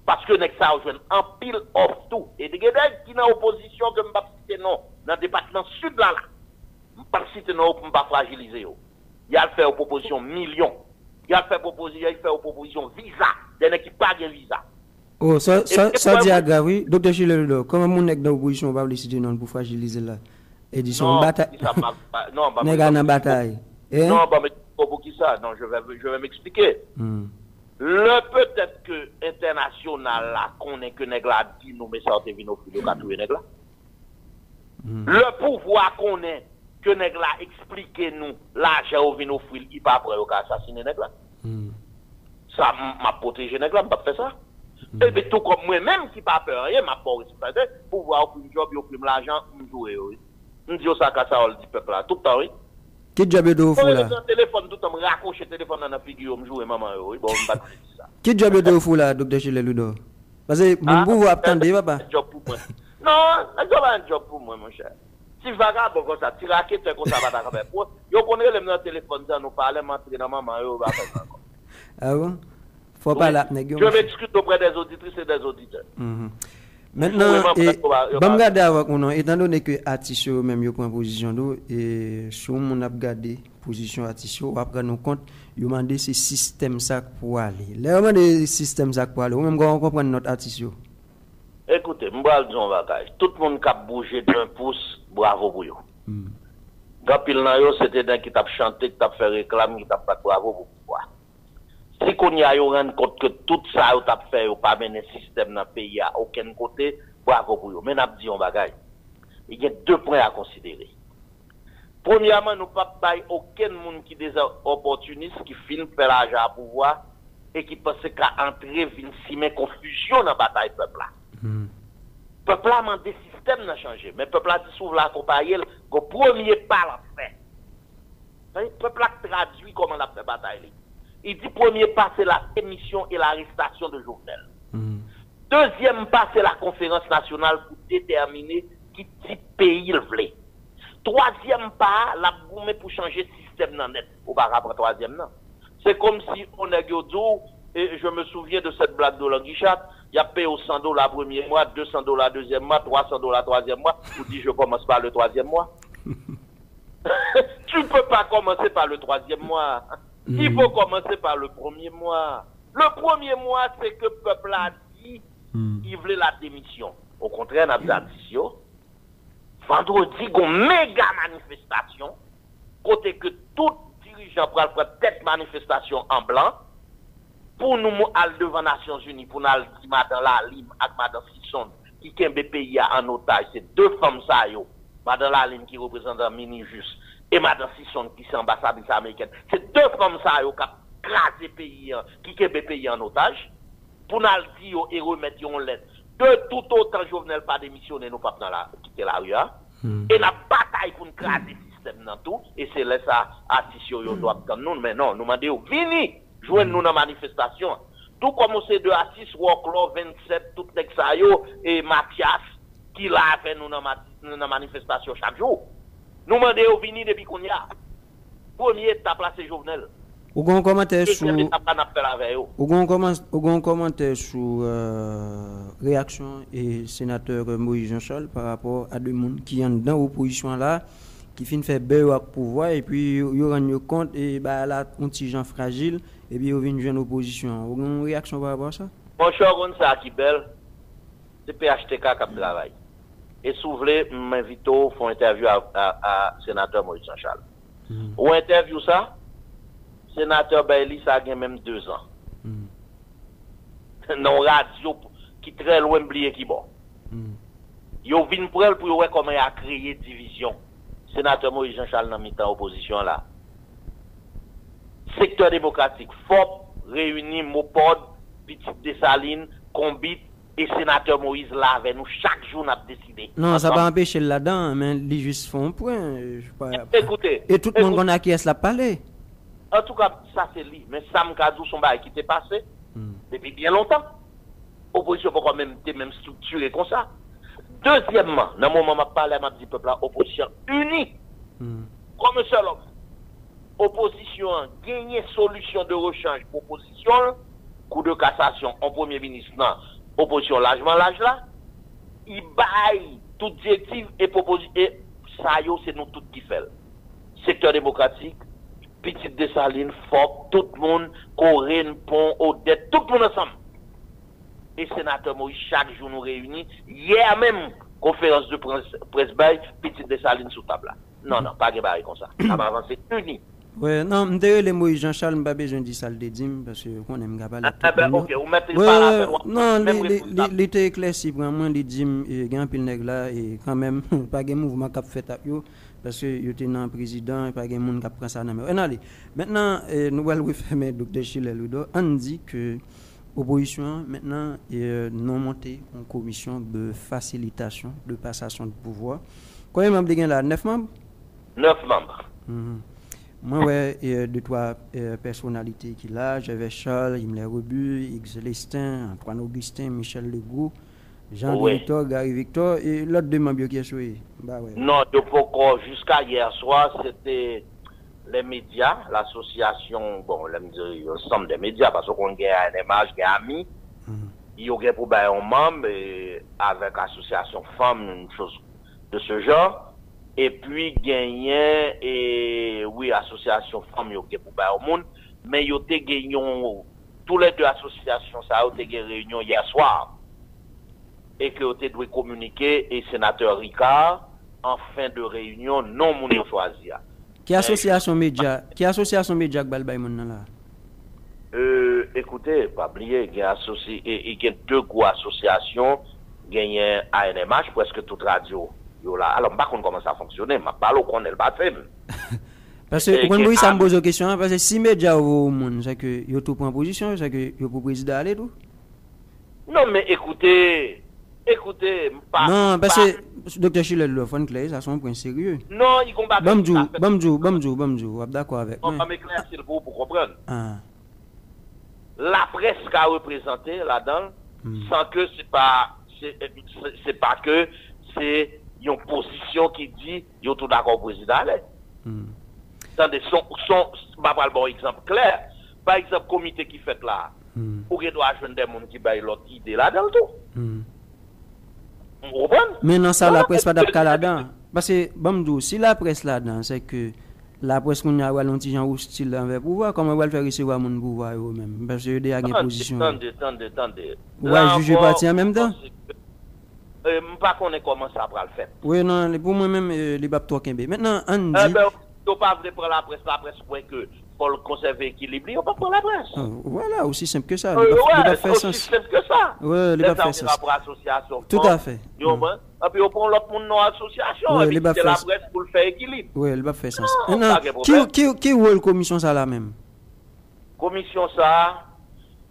Parce que nek ça, on joue en pile off tout. Et des gens qui dans l'opposition, que je ne vais pas citer non, dans le département sud là, je ne vais pas citer non pour ne pas fragiliser. Il a fait une proposition millions. Il a fait une proposition visa, des nègres qui pas de visa. Oh, ça dit à oui. Docteur Chilelo, comment mon nèg dans l'opposition va citer non pour fragiliser là? Édition bataille. Non, pas nèg dans bataille. Non, pas pour qui ça? Non, je vais m'expliquer. Peut-être que international là, qu'on est que nèg là dit nous mais ça te vino pour le catouer nèg là. Le pouvoir qu'on est que nèg là expliquer nous l'argent au vino fil, il pas après au assassiner nèg là. Ça m'a protégé nèg là, m'a pas fait ça. Et bien, tout comme moi-même qui pas peur, rien, m'a pas respecté, pour voir pour une job, yo prime l'argent, me jouer, oui. Me dit ça, ça, on le dit peuple là, tout le temps, oui. Qui job est de vous là? Téléphone, tout le temps, raccroche le téléphone dans la figure, me jouer, maman, oui, bon, me battre ça. Qui job est de vous là, docteur Chilelo? Parce que, mon pouvoir attendez, papa. Job pour moi. Non, c'est un job pour moi, mon cher. Si vagabond comme ça, si raquette comme ça, va t'arrêter. Yo connaît le téléphone, ça, nous parler, m'entrer dans maman, yo, va faire ça. Ah bon? Faut pas la Je m'excuse auprès des auditrices et des auditeurs. Maintenant, bon regarder avec nous, étant donné que Atisio même yo prend position d'eau et sur mon a regardé position Atisio, après nous compte, yo mandé ce système ça pour aller. Là on des système ça pour aller, ou même on comprend notre Atisio. Écoutez, m'bral disons bagage, tout le monde qui a bougé d'un pouce, bravo pour yo. Gapil nan yo c'était d'un qui t'a chanté, qui t'a fait réclame, qui t'a fait bravo pour pouvoir. Si qu'on y a yo rend compte que tout ça yo t'a fait yo pas mener système dans le pays à aucun côté, bravo pour yo. Mais n'a dit on bagage. Il y a deux points à considérer. Premièrement, nous pas bail aucun monde qui des opportunistes qui filme faire l'argent à pouvoir et qui pense qu'à entrer vinn simer confusion dans la bataille peuple là. Peuple là man des systèmes n'a changé, mais peuple là dit souvent l'accompagner le premier pas l'a fait. Peuple là traduit comment l'a fait bataille. Il dit premier pas c'est la démission et l'arrestation de Jovenel. Deuxième pas c'est la conférence nationale pour déterminer qui type pays il voulait. Troisième pas la goumé pour changer système nan net. Ou pas après troisième non. C'est comme si on a dit et je me souviens de cette blague de Languichat, il y a payé $100 premier mois, $200 deuxième mois, $300 troisième mois, vous dites je commence par le troisième mois. Tu ne peux pas commencer par le troisième mois. Il faut commencer par le premier mois. Le premier mois, c'est que le peuple a dit qu'il voulait la démission. Au contraire, on a dit vendredi, il y a une méga manifestation, côté que tout dirigeant prend tête manifestation en blanc, pour nous aller devant les Nations Unies, pour nous aller dire Madame Lalim et Madame Sisson, qui est un pays en otage, c'est deux femmes ça, Madame Lalim qui représente un mini-juste, et Madame Sisson qui est ambassadrice américaine. C'est deux femmes ça, qui ont crasé le pays, qui est un pays en otage, pour nous dire et remettre une lettre. De tout autant, Jovenel pas démissionné, nous pas quitter la rue, et la bataille pour nous craser le système dans tout, et c'est là ça, Atisio, yo doit attendre nous, mais non, nous demandons, vini! Joignez-nous dans la manifestation. Tout comme c'est de Assis, Woklo, 27, tout Nexayo et Mathias qui l'a fait nous dans la manifestation chaque jour. Nous demandons venir depuis qu'on y a. Premier étape là, c'est Jovenel. Ou gon commentaire sur réaction et sénateur Moïse Jean-Charles par rapport à deux monde qui sont dans l'opposition là qui fin fait beurre avec pouvoir et puis yo rend compte et bah là un petit gens fragile et puis yo vinn joindre opposition. Ou une réaction par rapport à ça? Mon cher on ça qui belle. C'est PHTK qui travaille. Et si vous voulez m'inviter pour interview à sénateur Moïse Jean-Charles. Ou interview ça sénateur Bailey, ça a même 2 ans. Non radio qui très loin oublié qui bon. Yo vinn pour elle pour voir comment il a créé division. Sénateur Moïse Jean-Charles dans mi-temps opposition là. Secteur démocratique FOP réuni Mopod, Petite Dessalines, Combit et sénateur Moïse là avec nous chaque jour n'a décidé. Non, ça va empêcher là-dedans, mais les juste font un point. Écoutez. Et tout le monde a qui est là parler. En tout cas, ça c'est lui. Mais Sam Kadou, son bail qui était passé depuis bien longtemps. Opposition pourquoi même structurée comme ça. Deuxièmement, dans le moment où je parle, je dis peuple là, opposition unie. Comme un seul homme. Opposition, gagner solution de rechange pour opposition, coup de cassation en premier ministre, non, opposition largement large là, il baille toute directive et proposition, et ça c'est nous tous qui fait. Secteur démocratique, Petite Dessalines, FOP, tout le monde, Corinne, Pont, Odette, tout le monde ensemble. Et sénateur Moïse, chaque jour nous réunit. Hier même, conférence de presse bail, Petite Dessalines sous table là. Non, pas de baril comme ça. Ça va avancer uni. Ouais, non, m'dére les Moïse Jean-Charles, m'pas besoin de ça le dédim, parce qu'on aime parler. Ok, vous mettez pas la peine. Non, l'été éclairci, pour moi, les dim, il y a un pile nègre là, et quand même, pas de mouvement qui a fait à eux, parce que il était un président, et pas de monde qui a pris ça dans la main. Maintenant, nous allons refermer Dr. Chile Ludo. On dit que l'opposition, maintenant, non montée en commission de facilitation de passation de pouvoir. Combien de membres là? 9 membres? 9 membres. Moi, ouais, deux, trois personnalités qui là, j'avais Charles, Imler Rebu, X. Lestin, Antoine Augustin, Michel Legault, Jean-Victor, Gary Victor, et l'autre deux membres qui sont bah, ouais. Non, jusqu'à hier soir, c'était les médias, l'association, bon, l'ensemble des médias, parce qu'on a un image, un ami, il y a pour un membre avec l'association femmes, une chose de ce genre. Et puis gagné et oui association femmes yo pour ba au monde mais yo te gagnon tous les deux associations ça ont été réunion hier soir et que yo te doit communiquer et sénateur Ricard en fin de réunion non moun choisi. Qui association média que balbay moun là? Écoutez, pas oublier il y a deux grosses associations gagné ANMH presque toute radio. Là. Alors, je ne sais pas comment ça fonctionne, je ne sais pas comment elle va faire. Parce que, quand vous me posez une question, parce que si les médias au monde, c'est que vous avez pris position, c'est que vous pouvez présider aller tout. Non, mais écoutez, pas. Non, parce que, Dr. Chile, le fond clair, ça sont un point sérieux. Non, il combat. Bamdjou, d'accord avec. On va m'éclaircir pour comprendre. La presse qu'a représenté là-dedans, sans que c'est pas que c'est une position qui dit yo tout d'accord président allez. Attendez, pas le bon exemple clair. Par exemple comité qui fait là, ou qu'il doit joindre des monde qui baille l'autre idée là dans tout. Vous comprenez? Mais non ça la presse pas d'apka là-dedans parce que Bamdou si la presse là-dedans c'est que la presse qu'on a un petit genre hostile envers pouvoir comment on va le faire recevoir mon pouvoir eux même parce que des a une position. Attendez. Ouais, juger parti en même temps. Je ne sais pas comment ça va le faire. Oui, non, pour moi-même, les babes toi Kembe. Maintenant, on dit. Il ne faut pas prendre la presse pour que pour le conserver équilibre, il ne faut pas prendre la presse. Voilà, aussi simple que ça. Oui, aussi simple que ça. Oui, les babes fait ça. Tout à fait. Et puis, on prend l'autre monde dans l'association. Oui, les babes fait la presse pour le faire équilibre. Oui, les babes fait ça. Maintenant, qui rôle commission ça là même? Commission ça,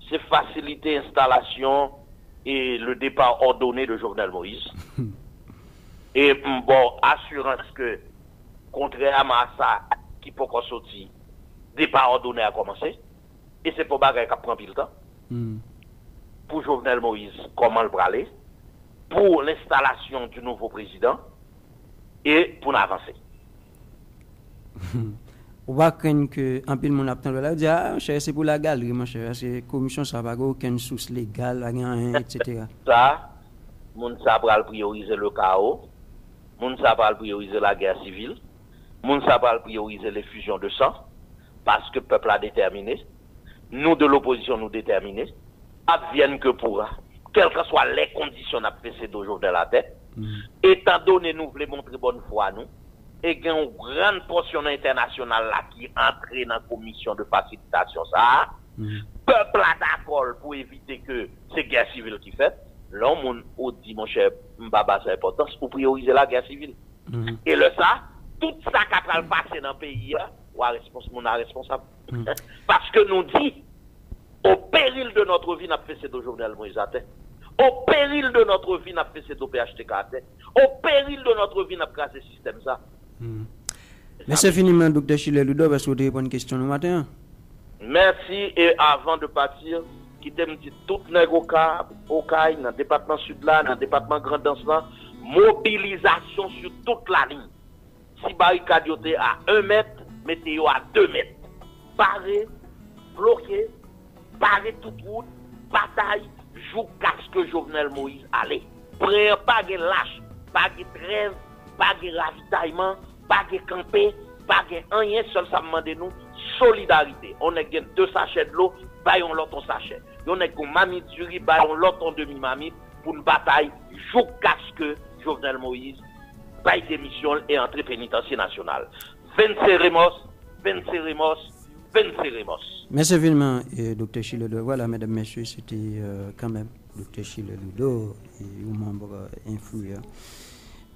c'est faciliter l'installation et le départ ordonné de Jovenel Moïse. Et bon, assurance que, contrairement à ça, qui peut qu'on sortir, départ ordonné a commencé. Et c'est pour bagarre qui prend le temps. Pour Jovenel Moïse, comment le braler, pour l'installation du nouveau président, et pour avancer. On va craindre que un peu de monde attend là dire ah c'est pour la galerie mon cher parce que commission ça va aucune source légale rien etc. Ça moun ça va prioriser le chaos, moun ça va prioriser la guerre civile, moun ça va prioriser les fusions de sang parce que le peuple a déterminé, nous de l'opposition nous déterminés, advienne que pourra, quelles que soient les conditions à passer d'aujourd'hui de la tête, étant donné nous voulons montrer bonne foi à nous, et il y a une grande portion internationale là qui entre dans la commission de facilitation ça. Peuple a d'accord pour éviter que c'est guerre civile qui fait. Là, on dit, mon cher Mbaba, c'est important pour prioriser la guerre civile. Et le ça, tout ça qui a passé dans le pays, on est responsable. Parce que nous dit, au péril de notre vie, nous avons fait ces deux Jovenel Moïse à terre. Au péril de notre vie, nous avons fait ces deux PHTK à terre. Au péril de notre vie, nous avons cassé ce système ça. Merci infiniment, Dr. Chile Ludo, parce que vous avez une bonne question le matin. Merci, et avant de partir, qui te dit tout les au CAI, dans le département sud là, dans le département Grand Danse là, mobilisation sur toute la ligne. Si barricade est à 1 mètre, mettez-vous à 2 mètres. Parez, bloquez, parez toute route, bataille, joue casque Jovenel Moïse, allez. Prêt, pas de lâche, pas de trêve, pas de ravitaillement, pas de camper, pas de rien, seul ça demande nous, solidarité. On a 2 sachets de l'eau, baillons l'autre sachet. On a une mamie du riz, baillons l'autre en demi-mamie pour une bataille, joue casque Jovenel Moïse, bail d'émission et entrée pénitentiaire nationale. 26 Remos, 26 Remos, 26 Remos. Merci infiniment, Dr. Chile Ludo. Voilà, mesdames, messieurs, c'était quand même Dr. Chile Ludo et un membre influent.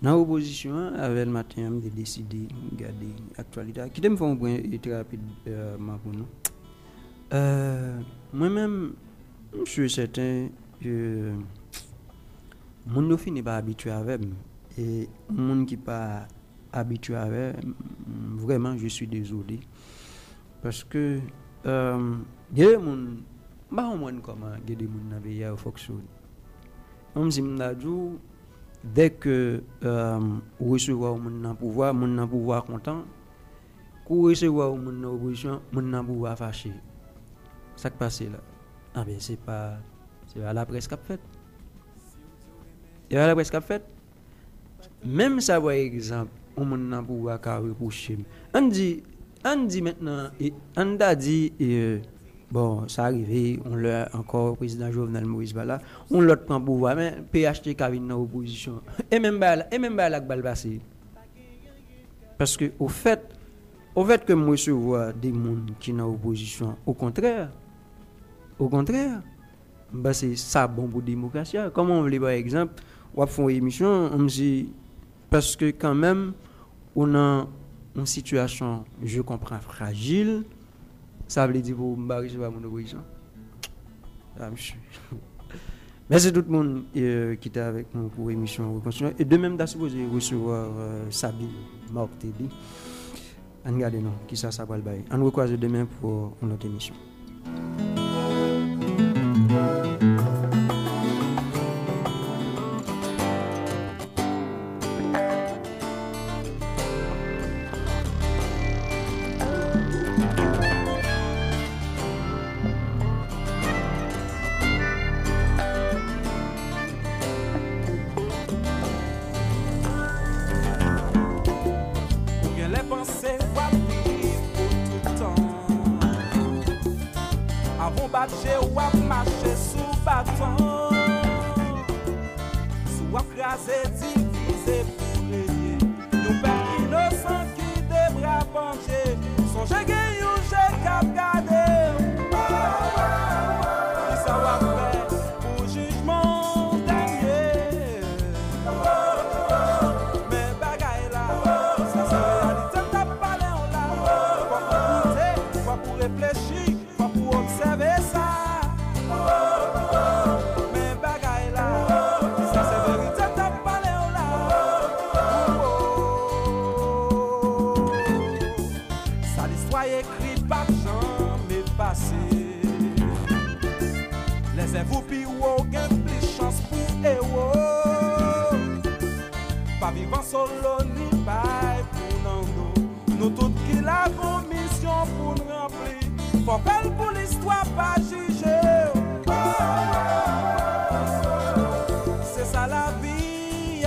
Dans l'opposition, avec le matin, j'ai décidé de regarder l'actualité. Qui t'aime faire un point très rapide pour nous. Moi-même, je suis certain que mon ne n'est pas habitué avec moi. Et mon qui n'est pas habitué avec vraiment, je suis désolé. Parce que il y a des gens qui fonctionnent. Comme si je dès que vous recevez mon pouvoir content, vous recevez mon opposition, mon pouvoir fâché. Ça qui passe là. Ah ben c'est à la presse qu'a fait. Et à la presse qu'a fait. Même ça par exemple, mon pouvoir qu'a reproché. On dit maintenant on a dit bon, ça arrivé, on l'a encore président Jovenel Moïse là, on l'a prend pouvoir mais PHTK vient dans opposition. Et même la balle passée. Parce que au fait que moi je vois des gens qui sont dans opposition, au contraire, bah c'est ça bon pour la démocratie. Comme on veut par exemple, on fait une émission, on me dit parce que quand même on a une situation, je comprends, fragile. Ça veut dire pour me c'est pas mon opposition. Merci tout le monde qui était avec nous pour l'émission Reconstruction. Et de même, d'à supposer recevoir Sabine Mortelli. Regardez-nous, qui ça va le bail. On nous croise demain pour notre émission. Laissez-vous puis ou gain plus chance pour héros. Pas vivant solo ni pas pour nous. Nous toutes qui la mission pour nous remplir. Faut belle pour l'histoire pas juger. C'est ça la vie.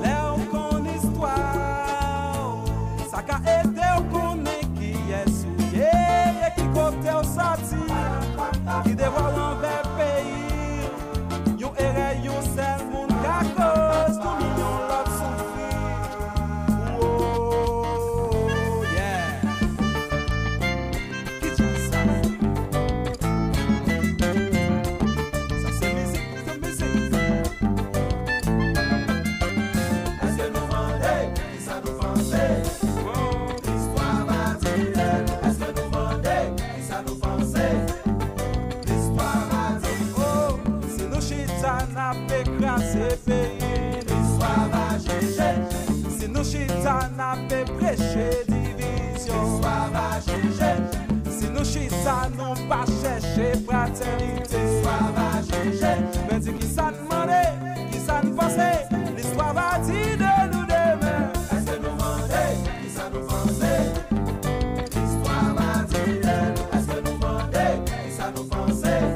L'air qu'on histoire. Ça qu'a été qu'on est qui est souillé et qui côté au sorti. Qui dévoile envers pays, yon erreur, yon sel, moun ka cause, tout million l'autre souffrir. sincérité. L'histoire va juger. Mais dis qui ça demandait, qui ça nous pensait. L'histoire va dire de nous demain. Est-ce que nous vendait, qui ça nous pensait. L'histoire va dire de nous. Est-ce que nous vendait, qui ça nous pensait.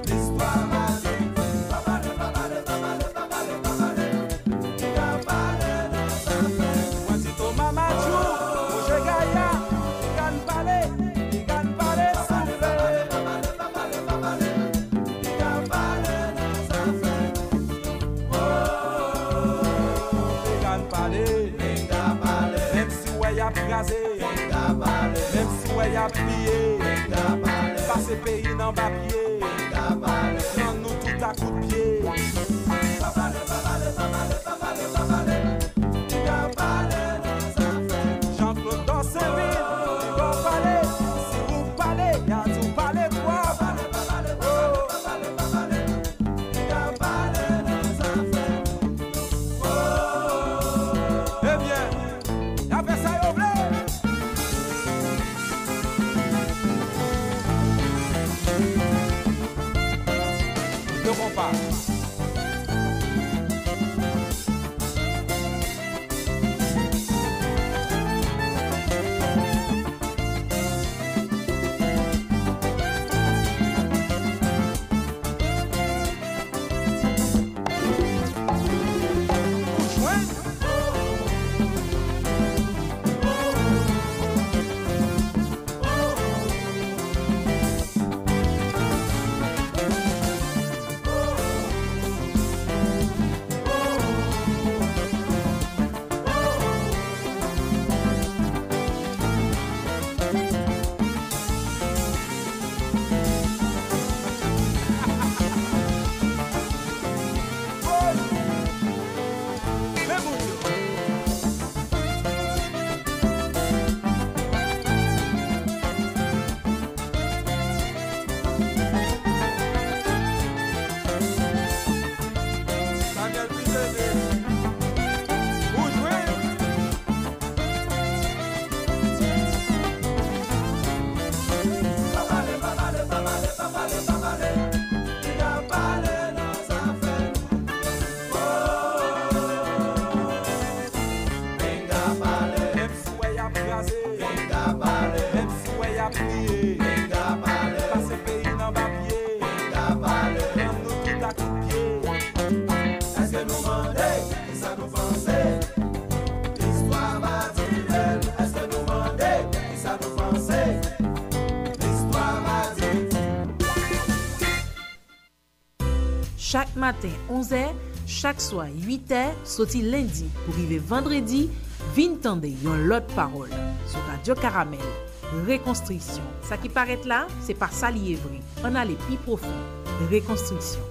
L'histoire va dire de nous. Papa de papa de papa de papa de papa de. Qui va parler dans sa main. Moi dis ton maman Chou, Roger Gaïa. Qui gagne parler, qui gagne parler soulevé. Papa de papa de papa de. Qui va parler dans sa main. Qui gagne parler. Même si ouais y a crasé. Même si ouais y a plié. Passer pays dans papier. Prends nous tout à coup de pied. Papa de papa de papa de papa de papa de. Qui va parler dans sa main. Jean-Claude Dorsainville, qui va parler. Si vous parlez, y a tout parler toi. Papa de papa de papa de papa de. Qui va parler dans sa main. Eh bien, y a fait ça y ouvre. Ne romps pas. Daniel Pisede. Où jouer? Papa de papa de papa de papa de papa de. Qui va parler dans sa fête. Venga parler. Même si ouais y a crasé. Venga parler. Même si ouais y a plié. Venga parler. Passer pays dans papier. Venga parler. Prends nous tout à coup de pied. Est-ce que nous vendait, qui ça nous pensait. L'histoire va dire d'elle. Est-ce que nous vendait, qui ça nous pensait. L'histoire va dire. Chaque matin 11h, chaque soir 8h, sorti lundi pour arriver vendredi, vin tande yon l'autre parole sur Radio Caramel. Reconstruction. Ça qui paraît là, c'est pas ça lié vrai. On a les plus profond. Reconstruction.